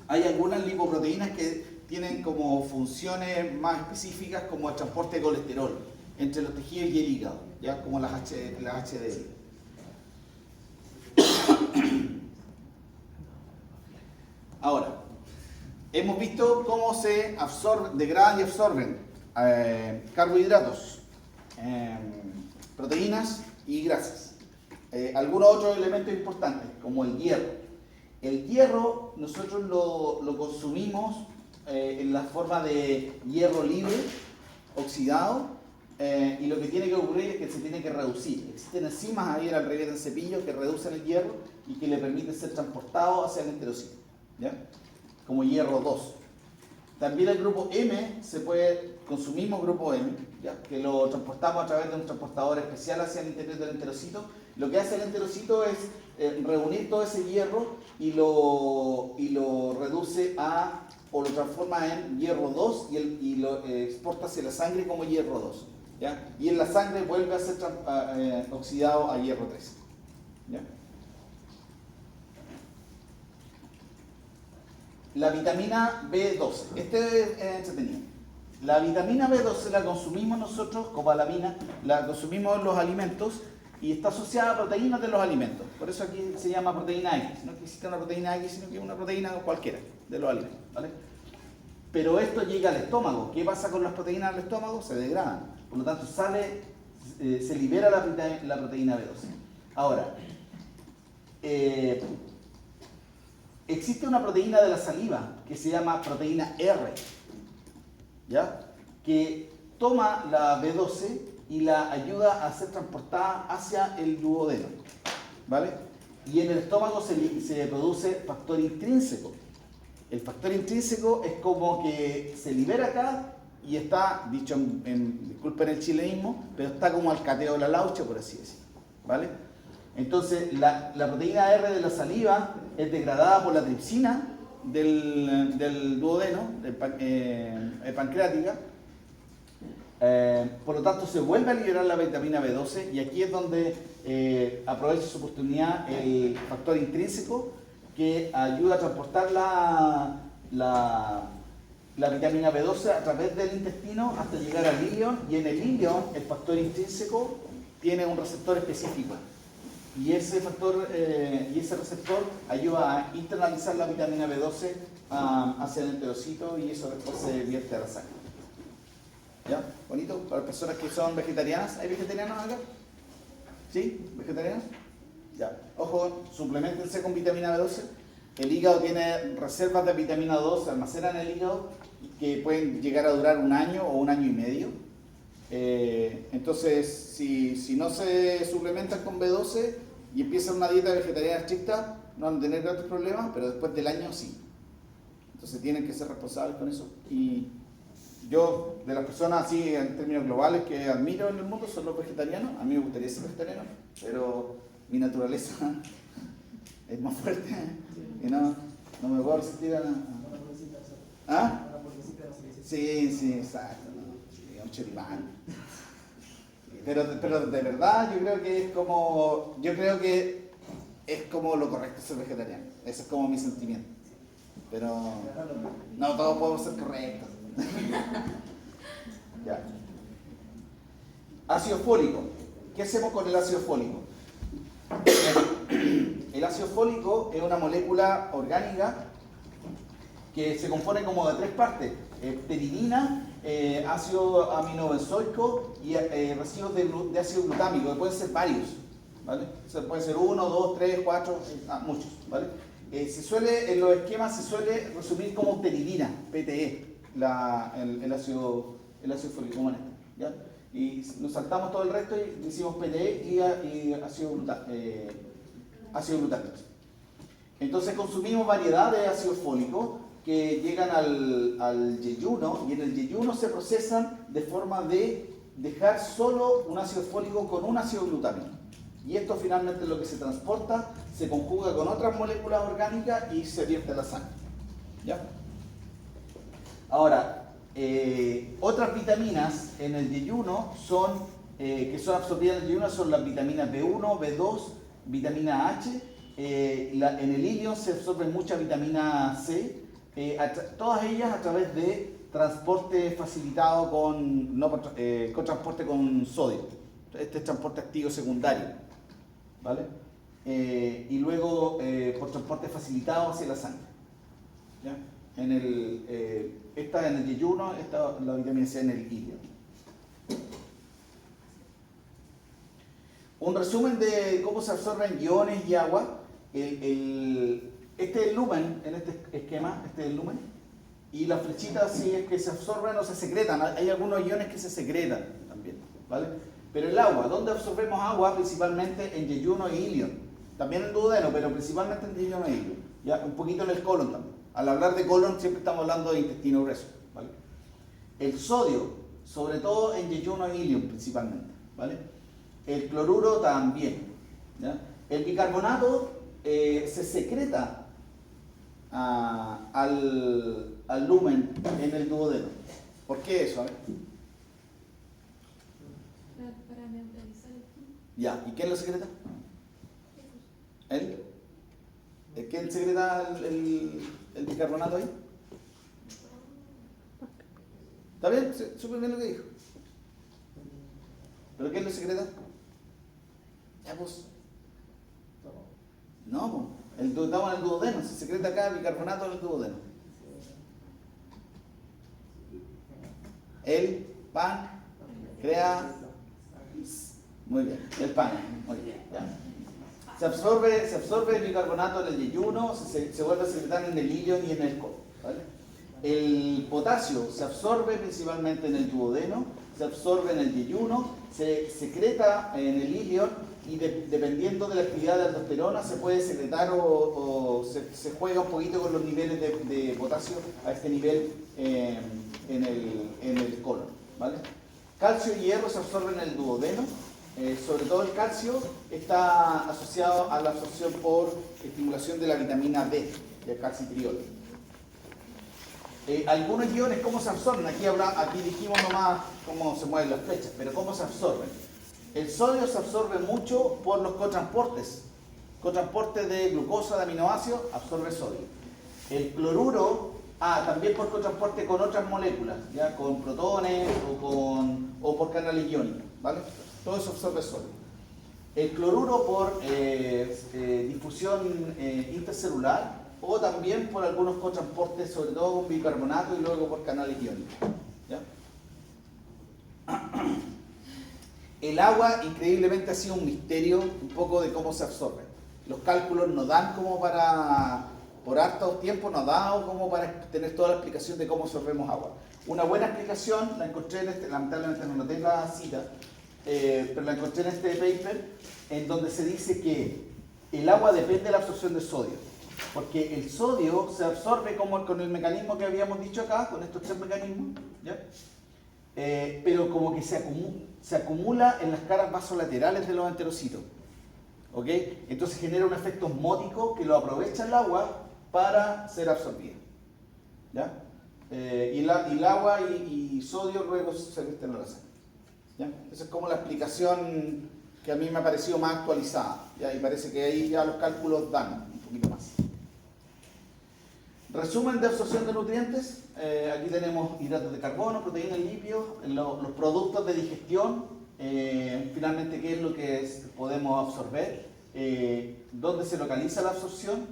Hay algunas lipoproteínas que tienen como funciones más específicas como el transporte de colesterol entre los tejidos y el hígado, ya como las HDL. Ahora, hemos visto cómo se degradan y absorben carbohidratos, proteínas y grasas. Algunos otros elementos importantes, como el hierro. El hierro nosotros lo consumimos en la forma de hierro libre, oxidado, y lo que tiene que ocurrir es que se tiene que reducir. Existen enzimas ahí en el revés del cepillo que reducen el hierro y que le permiten ser transportado hacia el enterocito, ¿ya? Como hierro 2. También el grupo M consumimos grupo M, ¿ya? Que lo transportamos a través de un transportador especial hacia el interior del enterocito. Lo que hace el enterocito es reunir todo ese hierro y lo reduce o lo transforma en hierro 2 y lo exporta hacia la sangre como hierro 2. ¿Ya? Y en la sangre vuelve a ser oxidado a hierro 3. ¿Ya? La vitamina B12. Este es entretenido. La vitamina B12 la consumimos nosotros, cobalamina, la consumimos en los alimentos y está asociada a proteínas de los alimentos. Por eso aquí se llama proteína X. No es que exista una proteína X, sino que es una proteína cualquiera de los alimentos, ¿vale? Pero esto llega al estómago. ¿Qué pasa con las proteínas del estómago? Se degradan. Por lo tanto, se libera la proteína B12. Ahora, existe una proteína de la saliva que se llama proteína R, ¿ya? Que toma la B12 y la ayuda a ser transportada hacia el duodeno, ¿vale? Y en el estómago se produce factor intrínseco. El factor intrínseco es como que se libera acá y está, dicho disculpen el chilenismo, pero está como al cateo de la laucha, por así decirlo, ¿vale? Entonces, la proteína R de la saliva es degradada por la tripsina del duodeno, pancreática. Por lo tanto, se vuelve a liberar la vitamina B12 y aquí es donde aprovecha su oportunidad el factor intrínseco que ayuda a transportar la vitamina B12 a través del intestino hasta llegar al ilion, y en el ilion el factor intrínseco tiene un receptor específico. y ese factor y ese receptor ayuda a internalizar la vitamina B12 hacia el enterocito y eso después se vierte a la sangre. ¿Ya? ¿Bonito? Para personas que son vegetarianas. ¿Hay vegetarianos acá? ¿Sí? ¿Vegetarianos? Ya. Ojo, suplementense con vitamina B12. El hígado tiene reservas de vitamina 2, se almacenan en el hígado que pueden llegar a durar 1 año o 1 año y medio. Entonces, si no se suplementan con B12 y empiezan una dieta vegetariana estricta, no van a tener grandes problemas, pero después del año sí. Entonces tienen que ser responsables con eso. Y yo, de las personas así en términos globales que admiro en el mundo, son los vegetarianos. A mí me gustaría ser vegetariano, pero mi naturaleza es más fuerte y no me puedo resistir a... ¿Ah? Sí, exacto. Sí, un choripán. Pero de verdad yo creo que es como lo correcto ser vegetariano. Ese es como mi sentimiento. Pero no todos podemos ser correctos. Ya. Ácido fólico. ¿Qué hacemos con el ácido fólico? El ácido fólico es una molécula orgánica que se compone como de 3 partes: pteridina, ácido aminobenzoico y residuos de ácido glutámico, que pueden ser varios, ¿vale? O sea, pueden ser 1, 2, 3, 4, muchos, ¿vale? En los esquemas se suele resumir como pteridina, PTE, el ácido fólico, como en este, ¿ya? Y nos saltamos todo el resto y decimos PTE y ácido glutámico. Entonces consumimos variedad de ácido fólico que llegan al yeyuno, y en el yeyuno se procesan de forma de dejar solo un ácido fólico con un ácido glutámico. Y esto finalmente es lo que se transporta, se conjuga con otras moléculas orgánicas y se vierte a la sangre. ¿Ya? Ahora, otras vitaminas en el yeyuno que son absorbidas en el yeyuno son las vitaminas B1, B2, vitamina H. En el ilion se absorbe mucha vitamina C, todas ellas a través de transporte facilitado con transporte con sodio. Este es transporte activo secundario, ¿vale? Y luego por transporte facilitado hacia la sangre. ¿Ya? Esta en el yeyuno, la vitamina C en el ilion. Un resumen de cómo se absorben iones y agua. Este es el lumen en este esquema, este es el lumen. Y las flechitas sí es que se absorben o se secretan. Hay algunos iones que se secretan también, ¿vale? Pero el agua, ¿dónde absorbemos agua? Principalmente en yeyuno e ilion. También en duodeno, pero principalmente en yeyuno e ilion. Ya, un poquito en el colon también. Al hablar de colon siempre estamos hablando de intestino grueso, ¿vale? El sodio, sobre todo en yeyuno e ilion principalmente, ¿vale? El cloruro también, ¿ya? El bicarbonato se secreta al lumen en el duodeno. ¿Por qué eso? Para neutralizar el... Ya, ¿y quién lo secreta? ¿Él? ¿Quién secreta el bicarbonato ahí? ¿Está bien? Súper bien lo que dijo. ¿Pero quién lo secreta? Ya, pues. No, pues. Estamos en el duodeno, se secreta acá el bicarbonato en el duodeno. El páncreas. Muy bien, el páncreas. Muy bien, ya. Se absorbe el bicarbonato en el yeyuno, se vuelve a secretar en el ilion y en el colon, ¿vale? El potasio se absorbe principalmente en el duodeno, se absorbe en el yeyuno, se secreta en el ilion y dependiendo de la actividad de aldosterona se puede secretar o se juega un poquito con los niveles de potasio a este nivel en el colon, ¿vale? Calcio y hierro se absorben en el duodeno. Sobre todo el calcio está asociado a la absorción por estimulación de la vitamina D, del calcitriol. Algunos iones, ¿cómo se absorben? Aquí dijimos nomás cómo se mueven las flechas, pero ¿cómo se absorben? El sodio se absorbe mucho por los cotransportes. Cotransporte de glucosa, de aminoácidos, absorbe sodio. El cloruro, también por cotransporte con otras moléculas, ya con protones o por canales iónicos, ¿vale? Todo eso absorbe sodio. El cloruro por difusión intercelular o también por algunos cotransportes, sobre todo con bicarbonato y luego por canales iónicos. ¿Ya? El agua, increíblemente, ha sido un misterio un poco de cómo se absorbe. Los cálculos nos dan como para, por harto tiempo, nos ha dado como para tener toda la explicación de cómo absorbemos agua. Una buena explicación la encontré en este, lamentablemente no noté la cita, pero la encontré en este paper, en donde se dice que el agua depende de la absorción del sodio, porque el sodio se absorbe como con el mecanismo que habíamos dicho acá, con estos tres mecanismos, ¿ya? Pero como que se acumula en las caras vasolaterales de los enterocitos, ¿ok? Entonces genera un efecto osmótico que lo aprovecha el agua para ser absorbido, ¿ya? Y el agua y sodio luego se meten en la sangre, ¿ya? Esa es como la explicación que a mí me ha parecido más actualizada, ¿ya? Y parece que ahí ya los cálculos dan un poquito más. Resumen de absorción de nutrientes. Aquí tenemos hidratos de carbono, proteínas, lípidos, los productos de digestión, finalmente qué es lo que podemos absorber, dónde se localiza la absorción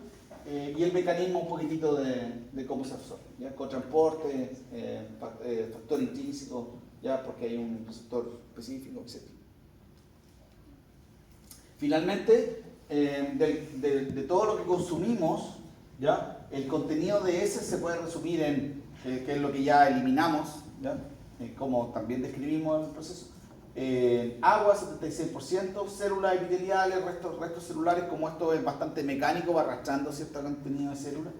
y el mecanismo un poquitito de cómo se absorbe, ¿ya? Cotransporte, factor intrínseco, ¿ya? Porque hay un receptor específico, etc. Finalmente, de todo lo que consumimos, ¿ya? El contenido de ese se puede resumir en qué es lo que ya eliminamos, ¿ya? Como también describimos el proceso. Agua, 76%, células epiteliales, restos celulares, como esto es bastante mecánico, va arrastrando cierto contenido de células,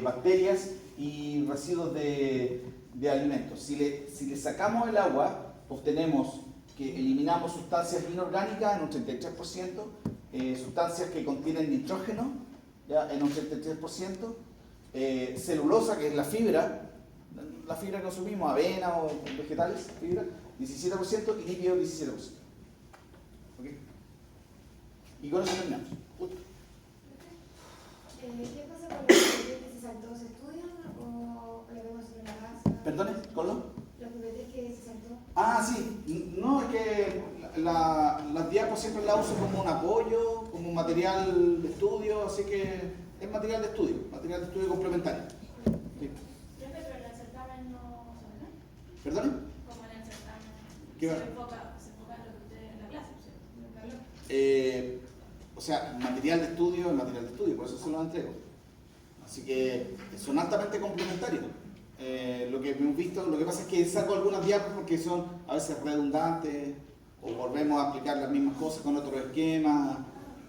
bacterias y residuos de alimentos. Si le sacamos el agua, obtenemos que eliminamos sustancias inorgánicas en un 33%, sustancias que contienen nitrógeno, ya en un 33%, celulosa, que es la fibra que consumimos, avena o vegetales, fibra, 17%, y lípido 17%. ¿Okay? Y con eso terminamos. ¿Qué pasa con los PPT que se saltó? ¿Se estudian o lo vemos en la casa? ¿Perdone? ¿Con Los PPT que se saltó. Ah, sí. No, es que las diapos siempre las uso como un apoyo, como un material de estudio, así que es material de estudio complementario. Sí. Pero en el certamen no se ve, ¿no? ¿Perdone? Como en el certamen. ¿Qué va? Se enfoca en lo que usted en la clase, ¿cierto? O sea, material de estudio es material de estudio, por eso se los entrego. Así que son altamente complementarios. Lo que hemos visto, lo que pasa es que saco algunas diapos porque son a veces redundantes, o volvemos a aplicar las mismas cosas con otros esquemas,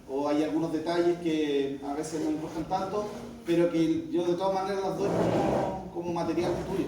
o hay algunos detalles que a veces no importan tanto, pero que yo de todas maneras las doy como material de estudio.